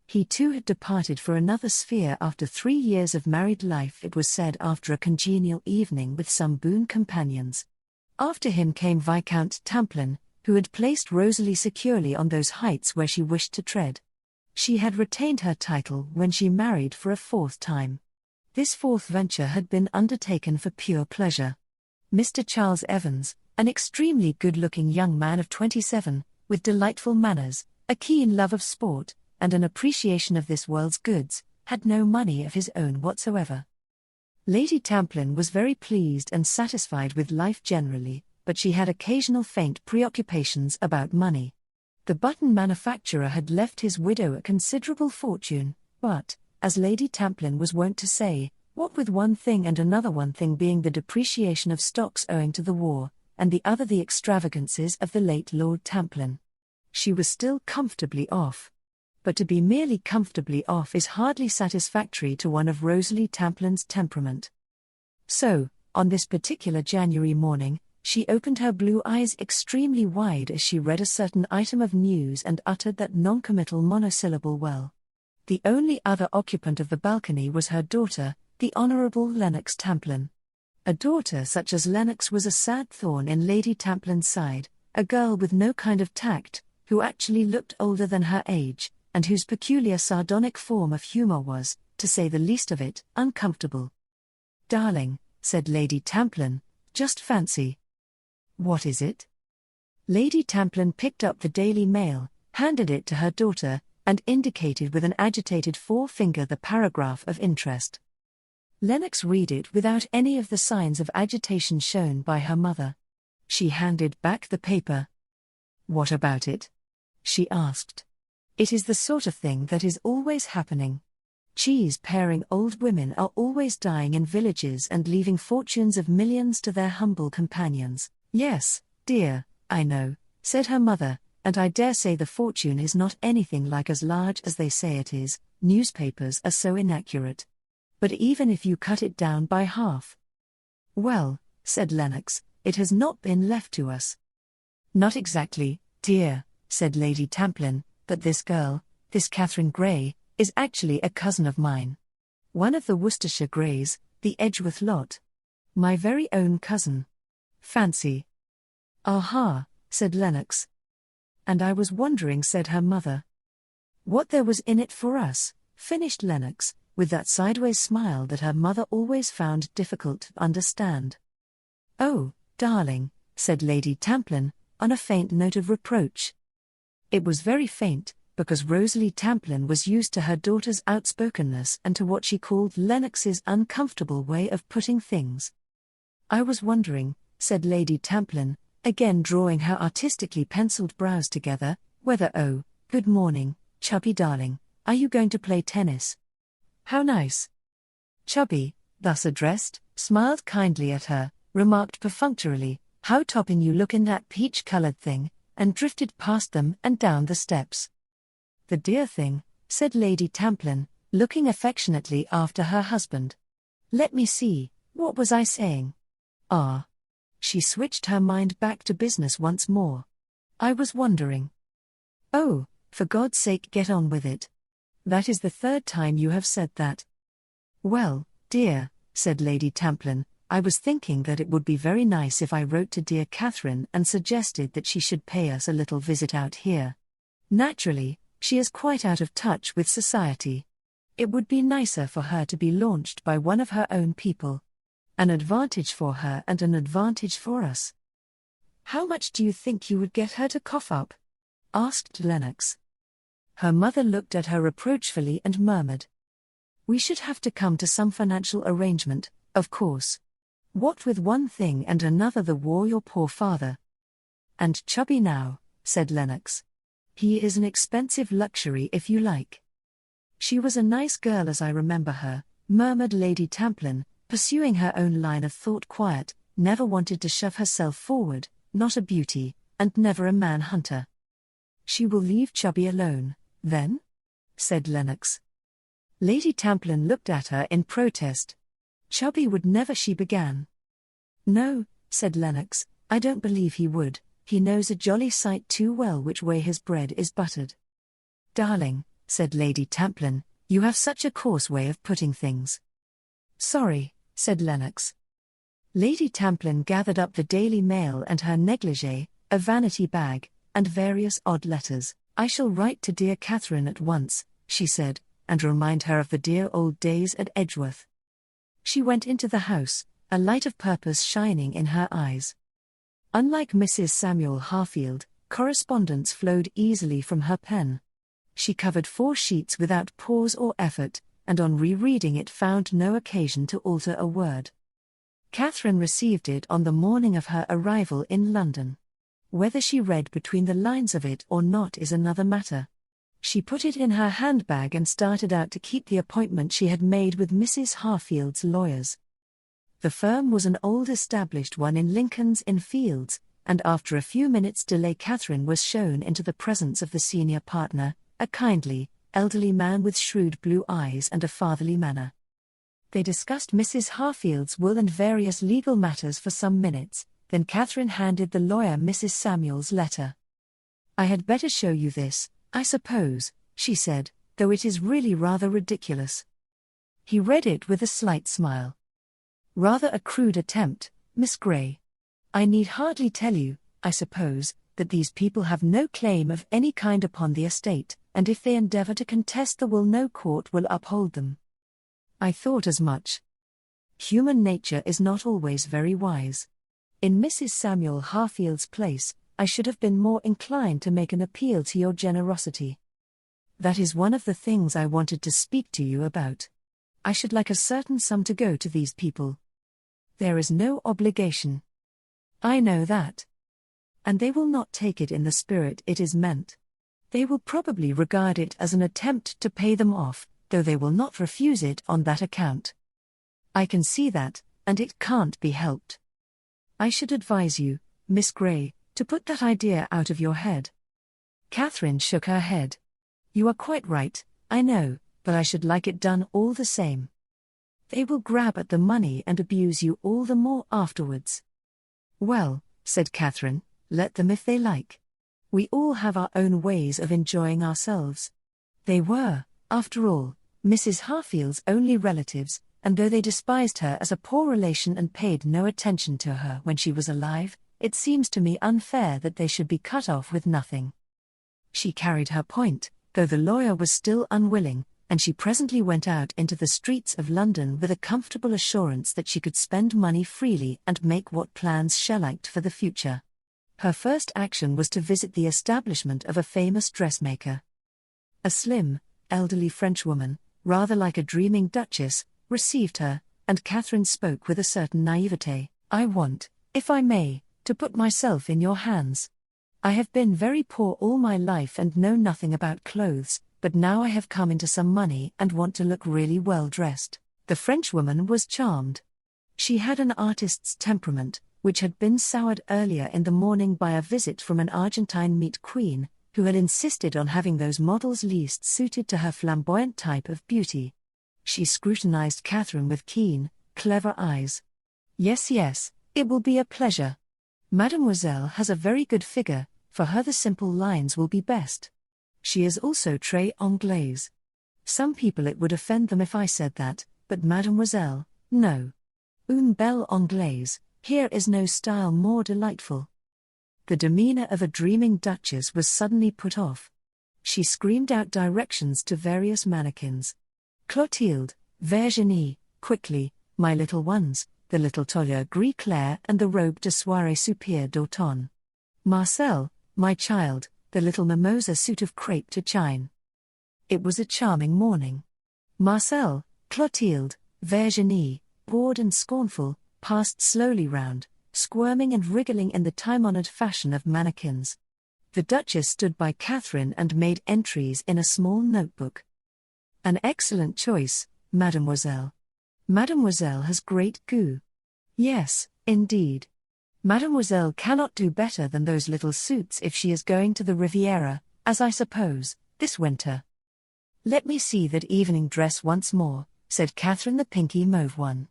He too had departed for another sphere after 3 years of married life, it was said, after a congenial evening with some boon companions. After him came Viscount Tamplin, who had placed Rosalie securely on those heights where she wished to tread. She had retained her title when she married for a 4th time. This 4th venture had been undertaken for pure pleasure. Mr. Charles Evans, an extremely good-looking young man of 27, with delightful manners, a keen love of sport, and an appreciation of this world's goods, had no money of his own whatsoever. Lady Tamplin was very pleased and satisfied with life generally, but she had occasional faint preoccupations about money. The button manufacturer had left his widow a considerable fortune, but, as Lady Tamplin was wont to say, what with one thing and another, one thing being the depreciation of stocks owing to the war, and the other the extravagances of the late Lord Tamplin, she was still comfortably off. But to be merely comfortably off is hardly satisfactory to one of Rosalie Tamplin's temperament. So, on this particular January morning, she opened her blue eyes extremely wide as she read a certain item of news and uttered that noncommittal monosyllable, "well." The only other occupant of the balcony was her daughter, the Honourable Lennox Tamplin. A daughter such as Lennox was a sad thorn in Lady Tamplin's side, a girl with no kind of tact, who actually looked older than her age, and whose peculiar sardonic form of humour was, to say the least of it, uncomfortable. "Darling," said Lady Tamplin, "just fancy." "What is it?" Lady Tamplin picked up the Daily Mail, handed it to her daughter, and indicated with an agitated forefinger the paragraph of interest. Lennox read it without any of the signs of agitation shown by her mother. She handed back the paper. "What about it?" she asked. "It is the sort of thing that is always happening. Cheese-paring old women are always dying in villages and leaving fortunes of millions to their humble companions." "Yes, dear, I know," said her mother, "and I dare say the fortune is not anything like as large as they say it is. Newspapers are so inaccurate. But even if you cut it down by half—" "Well," said Lennox, "it has not been left to us." "Not exactly, dear," said Lady Tamplin, "but this girl, this Catherine Grey, is actually a cousin of mine. One of the Worcestershire Greys, the Edgeworth lot. My very own cousin. Fancy." "Aha," said Lennox. "And I was wondering," said her mother. "What there was in it for us," finished Lennox, with that sideways smile that her mother always found difficult to understand. "Oh, darling," said Lady Tamplin, on a faint note of reproach. It was very faint, because Rosalie Tamplin was used to her daughter's outspokenness and to what she called Lennox's uncomfortable way of putting things. "I was wondering," said Lady Tamplin, again drawing her artistically penciled brows together, "whether good morning, Chubby darling, are you going to play tennis?" "How nice." Chubby, thus addressed, smiled kindly at her, remarked perfunctorily, "How topping you look in that peach-coloured thing," and drifted past them and down the steps. "The dear thing," said Lady Tamplin, looking affectionately after her husband. "Let me see, what was I saying? Ah." She switched her mind back to business once more. "I was wondering." "Oh, for God's sake get on with it. That is the third time you have said that." "Well, dear," said Lady Tamplin, "I was thinking that it would be very nice if I wrote to dear Catherine and suggested that she should pay us a little visit out here. Naturally, she is quite out of touch with society. It would be nicer for her to be launched by one of her own people. An advantage for her and an advantage for us." "How much do you think you would get her to cough up?" asked Lennox. Her mother looked at her reproachfully and murmured, "We should have to come to some financial arrangement, of course. What with one thing and another the war your poor father." "And Chubby now," said Lennox. "He is an expensive luxury if you like." "She was a nice girl as I remember her," murmured Lady Tamplin, pursuing her own line of thought. "Quiet, never wanted to shove herself forward, not a beauty, and never a man-hunter." "She will leave Chubby alone, then?" said Lennox. Lady Tamplin looked at her in protest. "Chubby would never," she began. "No," said Lennox, "I don't believe he would. He knows a jolly sight too well which way his bread is buttered." "Darling," said Lady Tamplin, "you have such a coarse way of putting things." "Sorry," said Lennox. Lady Tamplin gathered up the Daily Mail and her negligee, a vanity bag, and various odd letters. "I shall write to dear Catherine at once," she said, "and remind her of the dear old days at Edgeworth." She went into the house, a light of purpose shining in her eyes. Unlike Mrs. Samuel Harfield, correspondence flowed easily from her pen. She covered 4 sheets without pause or effort, and on rereading it found no occasion to alter a word. Catherine received it on the morning of her arrival in London. Whether she read between the lines of it or not is another matter. She put it in her handbag and started out to keep the appointment she had made with Mrs. Harfield's lawyers. The firm was an old established one in Lincoln's Inn Fields, and after a few minutes' delay Catherine was shown into the presence of the senior partner, a kindly, elderly man with shrewd blue eyes and a fatherly manner. They discussed Mrs. Harfield's will and various legal matters for some minutes, then Catherine handed the lawyer Mrs. Samuel's letter. "I had better show you this, I suppose," she said, though it is really rather ridiculous." He read it with a slight smile. "Rather a crude attempt, Miss Gray. I need hardly tell you, I suppose, that these people have no claim of any kind upon the estate, and if they endeavor to contest the will, no court will uphold them." "I thought as much. Human nature is not always very wise. In Mrs. Samuel Harfield's place, I should have been more inclined to make an appeal to your generosity. That is one of the things I wanted to speak to you about. I should like a certain sum to go to these people. There is no obligation. I know that. And they will not take it in the spirit it is meant. They will probably regard it as an attempt to pay them off, though they will not refuse it on that account. I can see that, and it can't be helped. I should advise you, Miss Gray, to put that idea out of your head." Catherine shook her head. "You are quite right, I know, but I should like it done all the same. They will grab at the money and abuse you all the more afterwards." "Well," said Catherine, "let them if they like. We all have our own ways of enjoying ourselves. They were, after all, Mrs. Harfield's only relatives, and though they despised her as a poor relation and paid no attention to her when she was alive, it seems to me unfair that they should be cut off with nothing." She carried her point, though the lawyer was still unwilling, and she presently went out into the streets of London with a comfortable assurance that she could spend money freely and make what plans she liked for the future. Her first action was to visit the establishment of a famous dressmaker. A slim, elderly Frenchwoman, rather like a dreaming duchess, received her, and Catherine spoke with a certain naivete. "I want, if I may, to put myself in your hands. I have been very poor all my life and know nothing about clothes, but now I have come into some money and want to look really well dressed." The Frenchwoman was charmed. She had an artist's temperament, which had been soured earlier in the morning by a visit from an Argentine meat queen, who had insisted on having those models least suited to her flamboyant type of beauty. She scrutinized Catherine with keen, clever eyes. "Yes, yes, it will be a pleasure. Mademoiselle has a very good figure, for her the simple lines will be best. She is also très anglaise. Some people it would offend them if I said that, but Mademoiselle, no. Une belle anglaise, here is no style more delightful." The demeanor of a dreaming duchess was suddenly put off. She screamed out directions to various mannequins. "Clotilde, Virginie, quickly, my little ones, the little toilet gris clair and the robe de soirée super d'automne. Marcel, my child, the little mimosa suit of crêpe de chine." It was a charming morning. Marcel, Clotilde, Virginie, bored and scornful, passed slowly round, squirming and wriggling in the time-honored fashion of mannequins. The Duchess stood by Catherine and made entries in a small notebook. "An excellent choice, Mademoiselle. Mademoiselle has great goût. Yes, indeed. Mademoiselle cannot do better than those little suits if she is going to the Riviera, as I suppose, this winter. Let me see that evening dress once more," said Catherine, the pinky mauve one.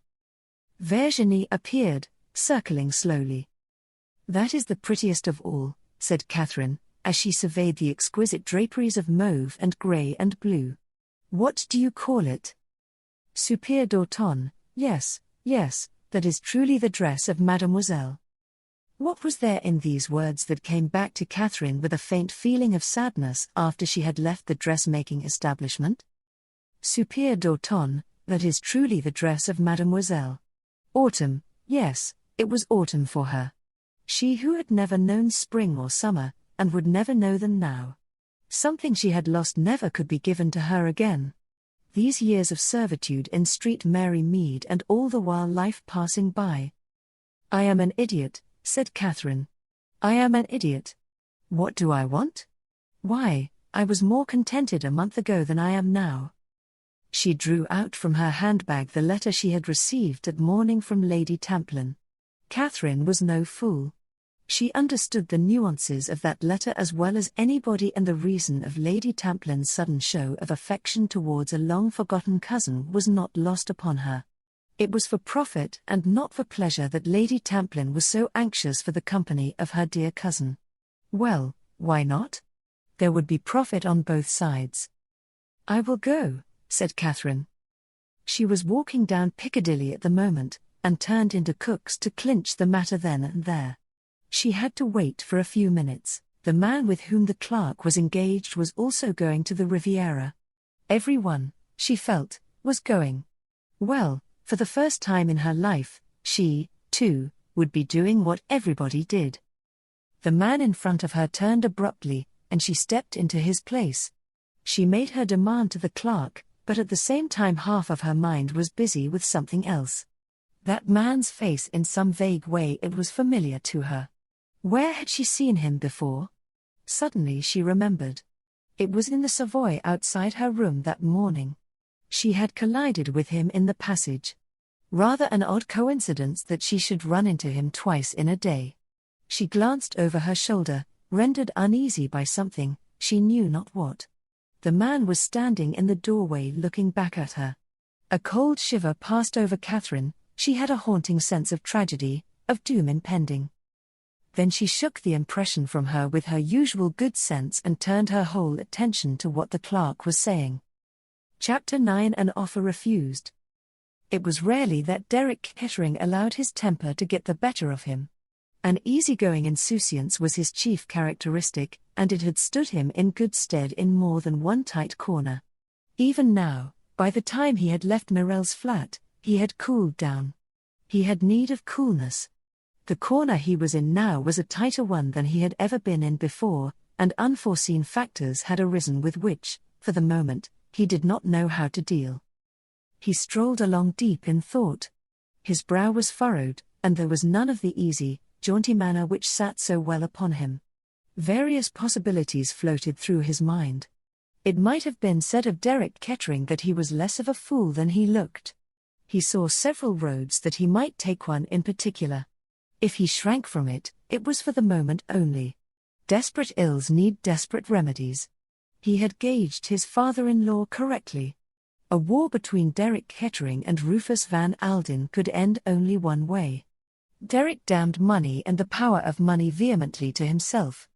Virginie appeared, circling slowly. "That is the prettiest of all," said Catherine, as she surveyed the exquisite draperies of mauve and grey and blue. "What do you call it?" "Super d'automne, yes, yes, that is truly the dress of Mademoiselle." What was there in these words that came back to Catherine with a faint feeling of sadness after she had left the dressmaking establishment? Super d'automne, that is truly the dress of Mademoiselle. Autumn, yes, it was autumn for her. She who had never known spring or summer, and would never know them now. Something she had lost never could be given to her again. These years of servitude in Street Mary Mead and all the while life passing by. "I am an idiot," said Catherine. "I am an idiot. What do I want? Why, I was more contented a month ago than I am now." She drew out from her handbag the letter she had received that morning from Lady Tamplin. Catherine was no fool. She understood the nuances of that letter as well as anybody, and the reason of Lady Tamplin's sudden show of affection towards a long-forgotten cousin was not lost upon her. It was for profit and not for pleasure that Lady Tamplin was so anxious for the company of her dear cousin. Well, why not? There would be profit on both sides. "I will go," said Catherine. She was walking down Piccadilly at the moment, and turned into Cook's to clinch the matter then and there. She had to wait for a few minutes. The man with whom the clerk was engaged was also going to the Riviera. Everyone, she felt, was going. Well, for the first time in her life, she, too, would be doing what everybody did. The man in front of her turned abruptly, and she stepped into his place. She made her demand to the clerk, but at the same time half of her mind was busy with something else. That man's face, in some vague way it was familiar to her. Where had she seen him before? Suddenly she remembered. It was in the Savoy outside her room that morning. She had collided with him in the passage. Rather an odd coincidence that she should run into him twice in a day. She glanced over her shoulder, rendered uneasy by something, she knew not what. The man was standing in the doorway looking back at her. A cold shiver passed over Catherine. She had a haunting sense of tragedy, of doom impending. Then she shook the impression from her with her usual good sense and turned her whole attention to what the clerk was saying. Chapter 9. An offer refused. It was rarely that Derek Kettering allowed his temper to get the better of him. An easygoing insouciance was his chief characteristic, and it had stood him in good stead in more than one tight corner. Even now, by the time he had left Mirel's flat, he had cooled down. He had need of coolness. The corner he was in now was a tighter one than he had ever been in before, and unforeseen factors had arisen with which, for the moment, he did not know how to deal. He strolled along deep in thought. His brow was furrowed, and there was none of the easy, jaunty manner which sat so well upon him. Various possibilities floated through his mind. It might have been said of Derek Kettering that he was less of a fool than he looked. He saw several roads that he might take, one in particular. If he shrank from it, it was for the moment only. Desperate ills need desperate remedies. He had gauged his father-in-law correctly. A war between Derek Kettering and Rufus Van Alden could end only one way. Derek damned money and the power of money vehemently to himself.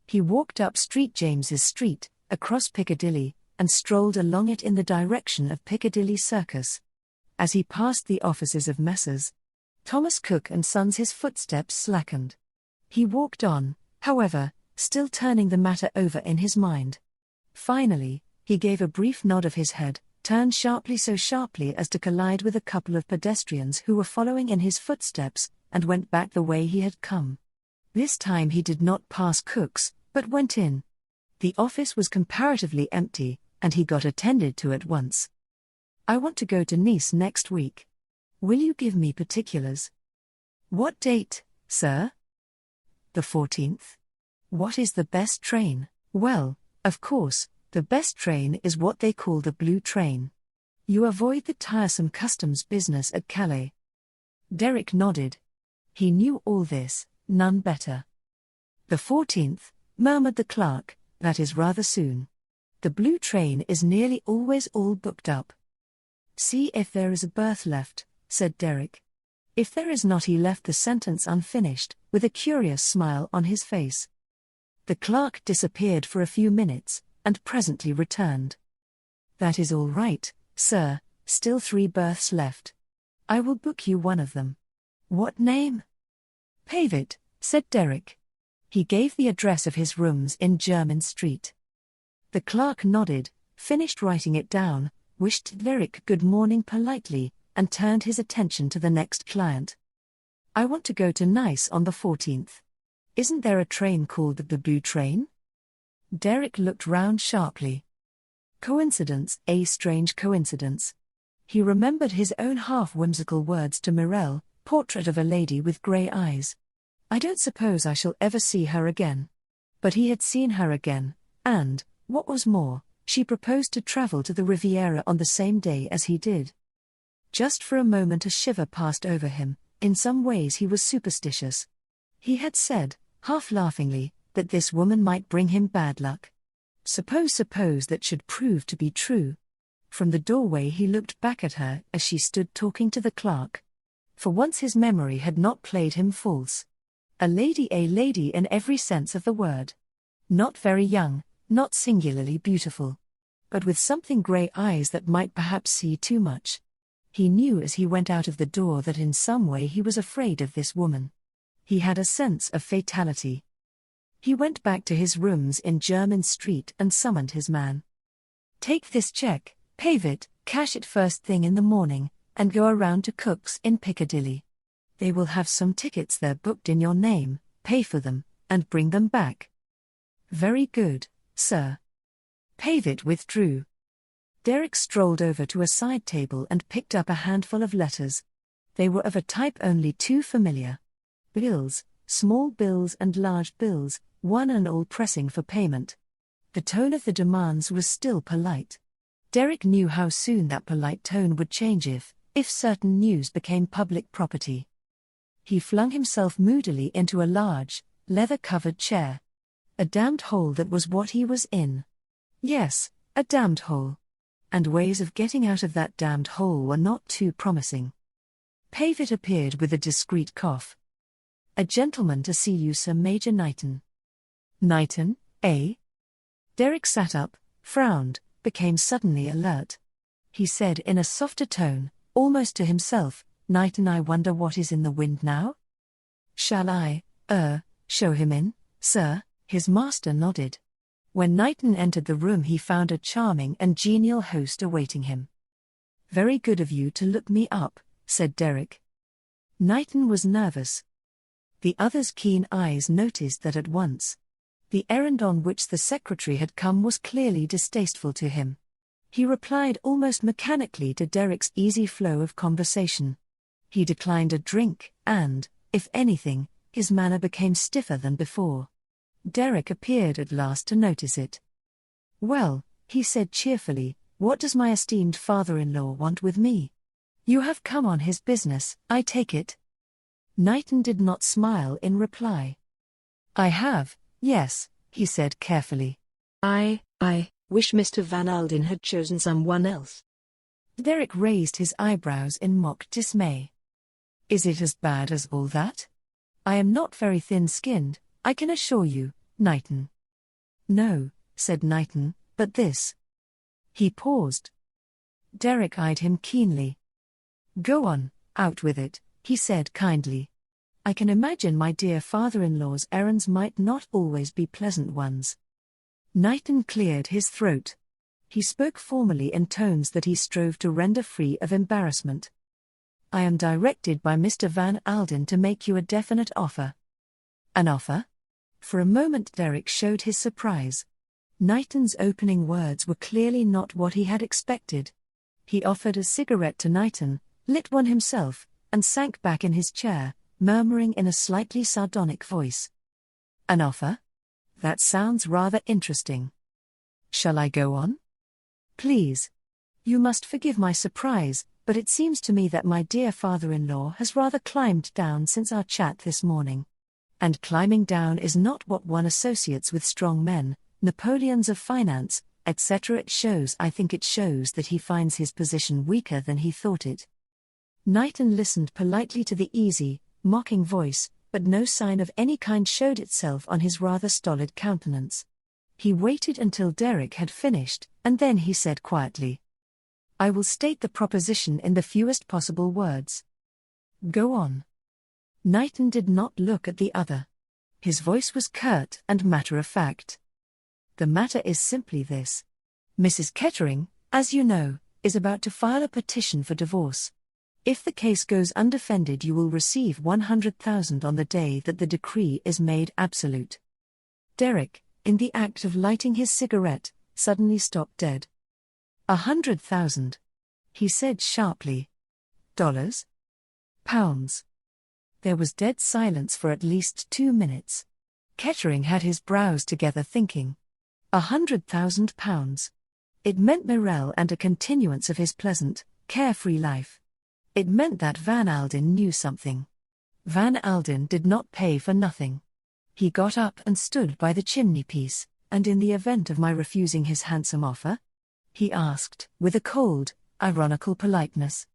He walked up St. James's Street, across Piccadilly, and strolled along it in the direction of Piccadilly Circus. As he passed the offices of Messrs. Thomas Cook and Sons his footsteps slackened. He walked on, however, still turning the matter over in his mind. Finally, he gave a brief nod of his head, turned sharply, so sharply as to collide with a couple of pedestrians who were following in his footsteps, and went back the way he had come. This time he did not pass Cook's, but went in. The office was comparatively empty, and he got attended to at once. "I want to go to Nice next week. Will you give me particulars?" "What date, sir?" "The 14th. What is the best train?" "Well, of course, the best train is what they call the Blue Train. You avoid the tiresome customs business at Calais." Derek nodded. He knew all this, none better. "The 14th, murmured the clerk, "that is rather soon. The Blue Train is nearly always all booked up." "See if there is a berth left," said Derek. If there is not, he left the sentence unfinished, with a curious smile on his face. The clerk disappeared for a few minutes, and presently returned. "That is all right, sir, still 3 berths left. I will book you one of them." "What name?" "Pavitt," said Derek. He gave the address of his rooms in Jermyn Street. The clerk nodded, finished writing it down, wished Derek good morning politely, and turned his attention to the next client. "I want to go to Nice on the 14th. Isn't there a train called the Blue Train?" Derek looked round sharply. Coincidence, a strange coincidence. He remembered his own half-whimsical words to Mirel, portrait of a lady with grey eyes. "I don't suppose I shall ever see her again." But he had seen her again, and, what was more, she proposed to travel to the Riviera on the same day as he did. Just for a moment a shiver passed over him. In some ways he was superstitious. He had said, half-laughingly, that this woman might bring him bad luck. Suppose that should prove to be true. From the doorway he looked back at her as she stood talking to the clerk. For once his memory had not played him false. A lady in every sense of the word. Not very young, not singularly beautiful. but with something grey eyes that might perhaps see too much. He knew as he went out of the door that in some way he was afraid of this woman. He had a sense of fatality. He went back to his rooms in Jermyn Street and summoned his man. "Take this cheque, pave it, cash it first thing in the morning, and go around to Cook's in Piccadilly. They will have some tickets there booked in your name, pay for them, and bring them back." "Very good, sir." Pavitt withdrew. Derek strolled over to a side table and picked up a handful of letters. They were of a type only too familiar. Bills, small bills and large bills, one and all pressing for payment. The tone of the demands was still polite. Derek knew how soon that polite tone would change if certain news became public property. He flung himself moodily into a large, leather-covered chair. A damned hole that was what he was in. Yes, a damned hole. And ways of getting out of that damned hole were not too promising. Pavitt appeared with a discreet cough. "A gentleman to see you, Sir Major Knighton." "Knighton, eh?" Derek sat up, frowned, became suddenly alert. He said in a softer tone, almost to himself, "Knighton, I wonder what is in the wind now?" "Shall I, show him in, sir?" His master nodded. When Knighton entered the room he found a charming and genial host awaiting him. "Very good of you to look me up," said Derek. Knighton was nervous. The other's keen eyes noticed that at once. The errand on which the secretary had come was clearly distasteful to him. He replied almost mechanically to Derek's easy flow of conversation. He declined a drink, and, if anything, his manner became stiffer than before. Derek appeared at last to notice it. "Well," he said cheerfully, "what does my esteemed father-in-law want with me? You have come on his business, I take it?" Knighton did not smile in reply. "I have, yes," he said carefully. I wish Mr. Van Alden had chosen someone else." Derek raised his eyebrows in mock dismay. "Is it as bad as all that? I am not very thin-skinned, I can assure you, Knighton." "No," said Knighton, "but this." He paused. Derek eyed him keenly. "Go on, out with it," he said kindly. "I can imagine my dear father-in-law's errands might not always be pleasant ones." Knighton cleared his throat. He spoke formally in tones that he strove to render free of embarrassment. "I am directed by Mr. Van Alden to make you a definite offer." "An offer?" For a moment Derek showed his surprise. Knighton's opening words were clearly not what he had expected. He offered a cigarette to Knighton, lit one himself, and sank back in his chair, murmuring in a slightly sardonic voice. "An offer? That sounds rather interesting. Shall I go on?" "Please. You must forgive my surprise, but it seems to me that my dear father-in-law has rather climbed down since our chat this morning. And climbing down is not what one associates with strong men, Napoleons of finance, etc. I think it shows that he finds his position weaker than he thought it." Knighton listened politely to the easy, mocking voice, but no sign of any kind showed itself on his rather stolid countenance. He waited until Derek had finished, and then he said quietly, "I will state the proposition in the fewest possible words." "Go on." Knighton did not look at the other. His voice was curt and matter-of-fact. "The matter is simply this. Mrs. Kettering, as you know, is about to file a petition for divorce. If the case goes undefended, you will receive 100,000 on the day that the decree is made absolute." Derek, in the act of lighting his cigarette, suddenly stopped dead. 100,000, he said sharply. Dollars? Pounds? There was dead silence for at least 2 minutes. Kettering had his brows together thinking. 100,000 pounds. It meant Mirelle and a continuance of his pleasant, carefree life. It meant that Van Alden knew something. Van Alden did not pay for nothing. He got up and stood by the chimney-piece, and in the event of my refusing his handsome offer? He asked, with a cold, ironical politeness.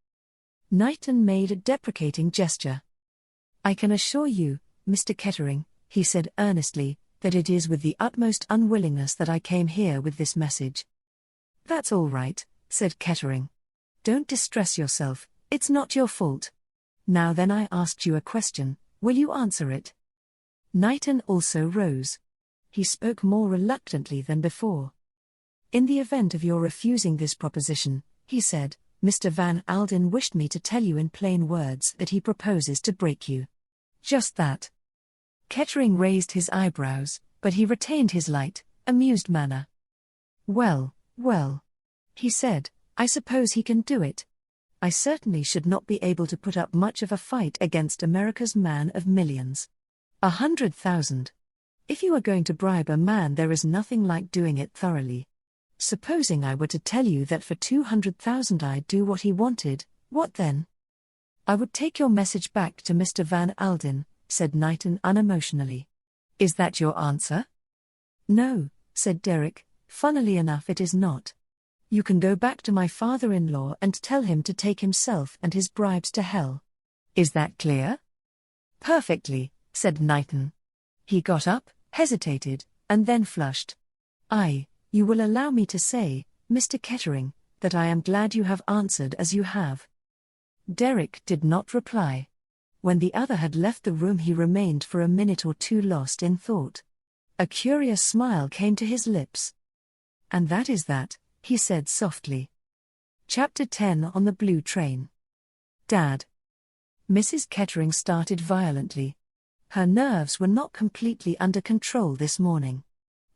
Knighton made a deprecating gesture. "I can assure you, Mr. Kettering," he said earnestly, "that it is with the utmost unwillingness that I came here with this message." "That's all right," said Kettering. "Don't distress yourself, it's not your fault. Now then, I asked you a question, will you answer it?" Knighton also rose. He spoke more reluctantly than before. "In the event of your refusing this proposition," he said, "Mr. Van Alden wished me to tell you in plain words that he proposes to break you." "Just that?" Kettering raised his eyebrows, but he retained his light, amused manner. Well, he said, "I suppose he can do it. I certainly should not be able to put up much of a fight against America's man of millions. 100,000. If you are going to bribe a man, there is nothing like doing it thoroughly. Supposing I were to tell you that for 200,000 I'd do what he wanted, what then?" "I would take your message back to Mr. Van Alden," said Knighton unemotionally. "Is that your answer?" "No," said Derek, "funnily enough it is not. You can go back to my father-in-law and tell him to take himself and his bribes to hell. Is that clear?" "Perfectly," said Knighton. He got up, hesitated, and then flushed. You will allow me to say, Mr. Kettering, that I am glad you have answered as you have." Derek did not reply. When the other had left the room, he remained for a minute or two lost in thought. A curious smile came to his lips. "And that is that," he said softly. Chapter 10 On the Blue Train. "Dad." Mrs. Kettering started violently. Her nerves were not completely under control this morning.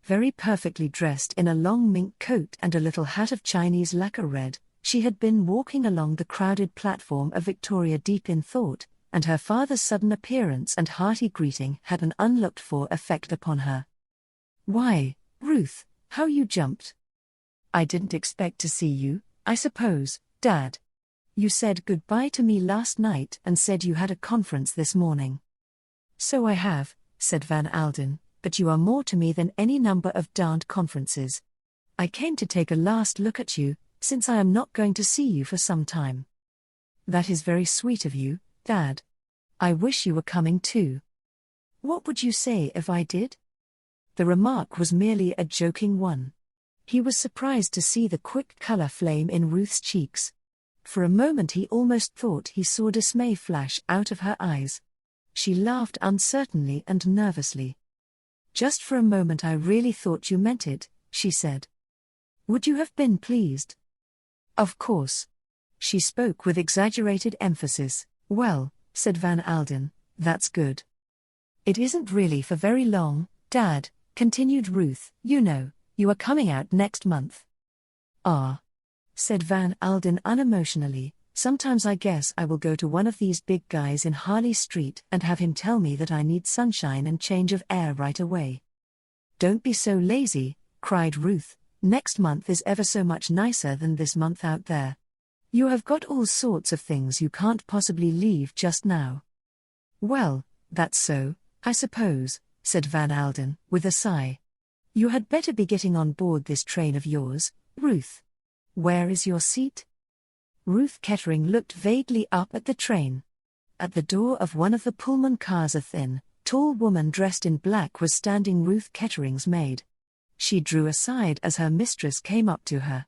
Very perfectly dressed in a long mink coat and a little hat of Chinese lacquer red, she had been walking along the crowded platform of Victoria deep in thought, and her father's sudden appearance and hearty greeting had an unlooked-for effect upon her. "Why, Ruth, how you jumped! I didn't expect to see you, I suppose, Dad. You said goodbye to me last night and said you had a conference this morning." "So I have," said Van Alden, "but you are more to me than any number of darned conferences. I came to take a last look at you, since I am not going to see you for some time." "That is very sweet of you, Dad. I wish you were coming too." "What would you say if I did?" The remark was merely a joking one. He was surprised to see the quick color flame in Ruth's cheeks. For a moment he almost thought he saw dismay flash out of her eyes. She laughed uncertainly and nervously. "Just for a moment I really thought you meant it," she said. "Would you have been pleased?" "Of course." She spoke with exaggerated emphasis. "Well," said Van Alden, "that's good." "It isn't really for very long, Dad," continued Ruth. "You know, you are coming out next month." "Ah," said Van Alden unemotionally, "sometimes I guess I will go to one of these big guys in Harley Street and have him tell me that I need sunshine and change of air right away." "Don't be so lazy," cried Ruth. "Next month is ever so much nicer than this month out there. You have got all sorts of things you can't possibly leave just now." "Well, that's so, I suppose," said Van Alden, with a sigh. "You had better be getting on board this train of yours, Ruth. Where is your seat?" Ruth Kettering looked vaguely up at the train. At the door of one of the Pullman cars a thin, tall woman dressed in black was standing, Ruth Kettering's maid. She drew aside as her mistress came up to her.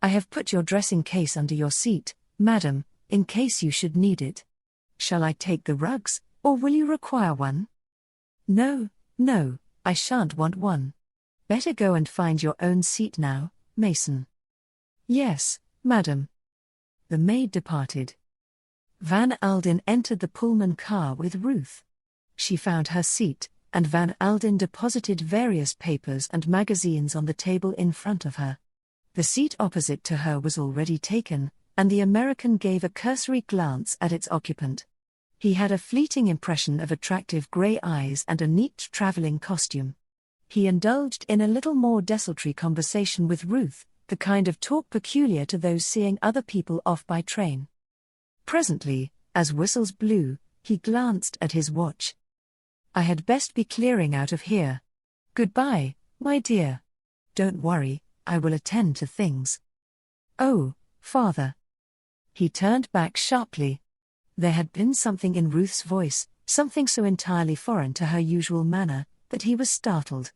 "I have put your dressing case under your seat, madam, in case you should need it. Shall I take the rugs, or will you require one?" No, I shan't want one. Better go and find your own seat now, Mason." "Yes, madam." The maid departed. Van Alden entered the Pullman car with Ruth. She found her seat, and Van Alden deposited various papers and magazines on the table in front of her. The seat opposite to her was already taken, and the American gave a cursory glance at its occupant. He had a fleeting impression of attractive grey eyes and a neat traveling costume. He indulged in a little more desultory conversation with Ruth, the kind of talk peculiar to those seeing other people off by train. Presently, as whistles blew, he glanced at his watch. "I had best be clearing out of here. Goodbye, my dear. Don't worry, I will attend to things." "Oh, father." He turned back sharply. There had been something in Ruth's voice, something so entirely foreign to her usual manner, that he was startled.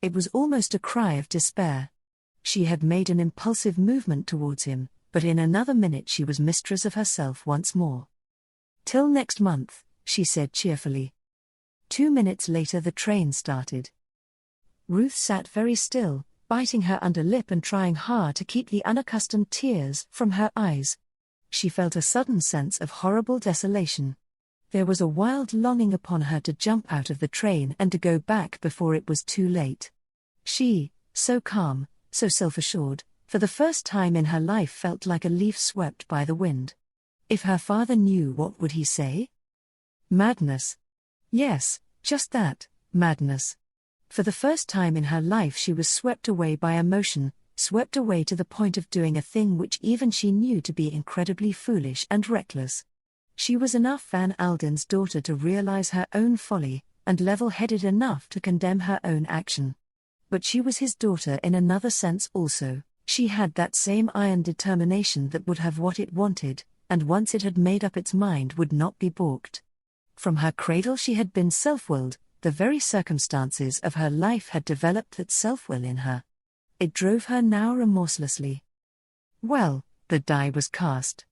It was almost a cry of despair. She had made an impulsive movement towards him, but in another minute she was mistress of herself once more. "Till next month," she said cheerfully. 2 minutes later the train started. Ruth sat very still, biting her underlip and trying hard to keep the unaccustomed tears from her eyes. She felt a sudden sense of horrible desolation. There was a wild longing upon her to jump out of the train and to go back before it was too late. She, so calm, so self-assured, for the first time in her life felt like a leaf swept by the wind. If her father knew, what would he say? Madness. Yes, just that, madness. For the first time in her life she was swept away by emotion, swept away to the point of doing a thing which even she knew to be incredibly foolish and reckless. She was enough Van Alden's daughter to realize her own folly, and level-headed enough to condemn her own action. But she was his daughter in another sense also. She had that same iron determination that would have what it wanted, and once it had made up its mind would not be balked. From her cradle she had been self-willed. The very circumstances of her life had developed that self-will in her. It drove her now remorselessly. Well, the die was cast.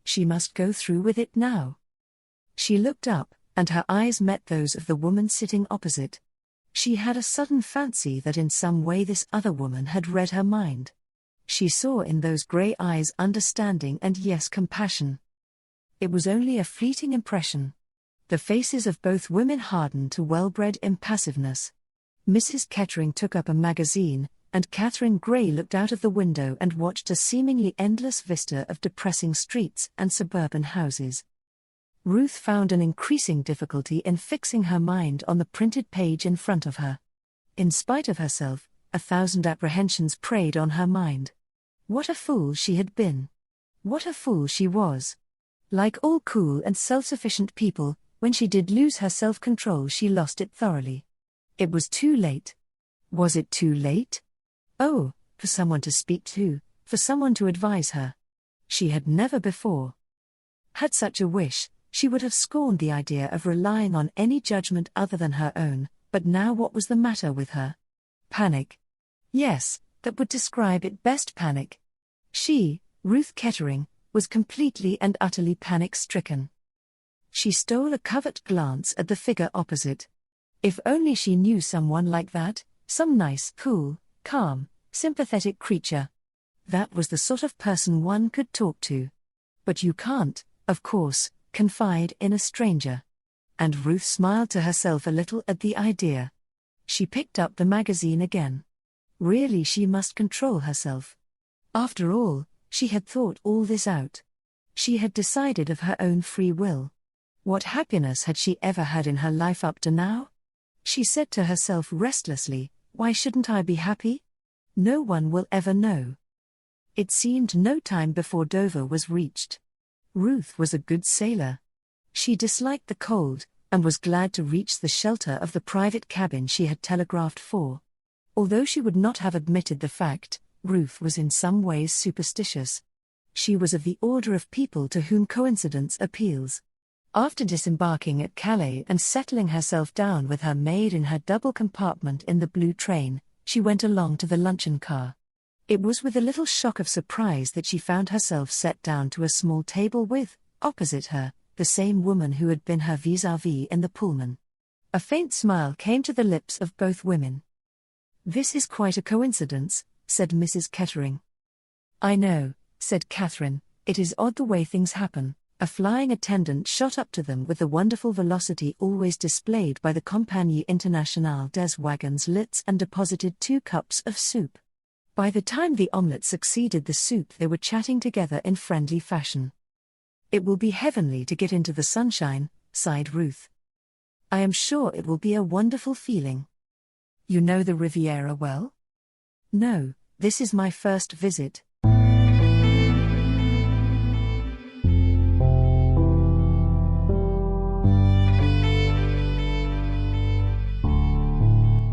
She must go through with it now. She looked up, and her eyes met those of the woman sitting opposite. She had a sudden fancy that in some way this other woman had read her mind. She saw in those grey eyes understanding and yes, compassion. It was only a fleeting impression. The faces of both women hardened to well-bred impassiveness. Mrs. Kettering took up a magazine, and Catherine Gray looked out of the window and watched a seemingly endless vista of depressing streets and suburban houses. Ruth found an increasing difficulty in fixing her mind on the printed page in front of her. In spite of herself, 1,000 apprehensions preyed on her mind. What a fool she had been! What a fool she was! Like all cool and self-sufficient people, when she did lose her self-control she lost it thoroughly. It was too late. Was it too late? Oh, for someone to speak to, for someone to advise her. She had never before had such a wish. She would have scorned the idea of relying on any judgment other than her own, but now what was the matter with her? Panic. Yes, that would describe it best, panic. She, Ruth Kettering, was completely and utterly panic-stricken. She stole a covert glance at the figure opposite. If only she knew someone like that, some nice, cool, calm, sympathetic creature. That was the sort of person one could talk to. But you can't, of course, confide in a stranger. And Ruth smiled to herself a little at the idea. She picked up the magazine again. Really, she must control herself. After all, she had thought all this out. She had decided of her own free will. What happiness had she ever had in her life up to now? She said to herself restlessly, why shouldn't I be happy? No one will ever know. It seemed no time before Dover was reached. Ruth was a good sailor. She disliked the cold, and was glad to reach the shelter of the private cabin she had telegraphed for. Although she would not have admitted the fact, Ruth was in some ways superstitious. She was of the order of people to whom coincidence appeals. After disembarking at Calais and settling herself down with her maid in her double compartment in the blue train, she went along to the luncheon car. It was with a little shock of surprise that she found herself set down to a small table with, opposite her, the same woman who had been her vis-à-vis in the Pullman. A faint smile came to the lips of both women. "This is quite a coincidence," said Mrs. Kettering. "I know," said Catherine, "it is odd the way things happen." A flying attendant shot up to them with the wonderful velocity always displayed by the Compagnie Internationale des Wagons Lits and deposited 2 cups of soup. By the time the omelette succeeded the soup, they were chatting together in friendly fashion. "It will be heavenly to get into the sunshine," sighed Ruth. "I am sure it will be a wonderful feeling." "You know the Riviera well?" "No, this is my first visit."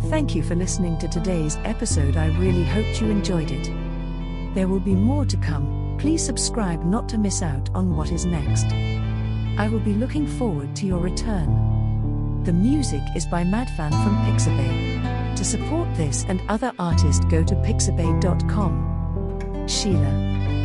Thank you for listening to today's episode. I really hoped you enjoyed it. There will be more to come. Please subscribe not to miss out on what is next. I will be looking forward to your return. The music is by Madfan from Pixabay. To support this and other artists, go to pixabay.com. Sheila.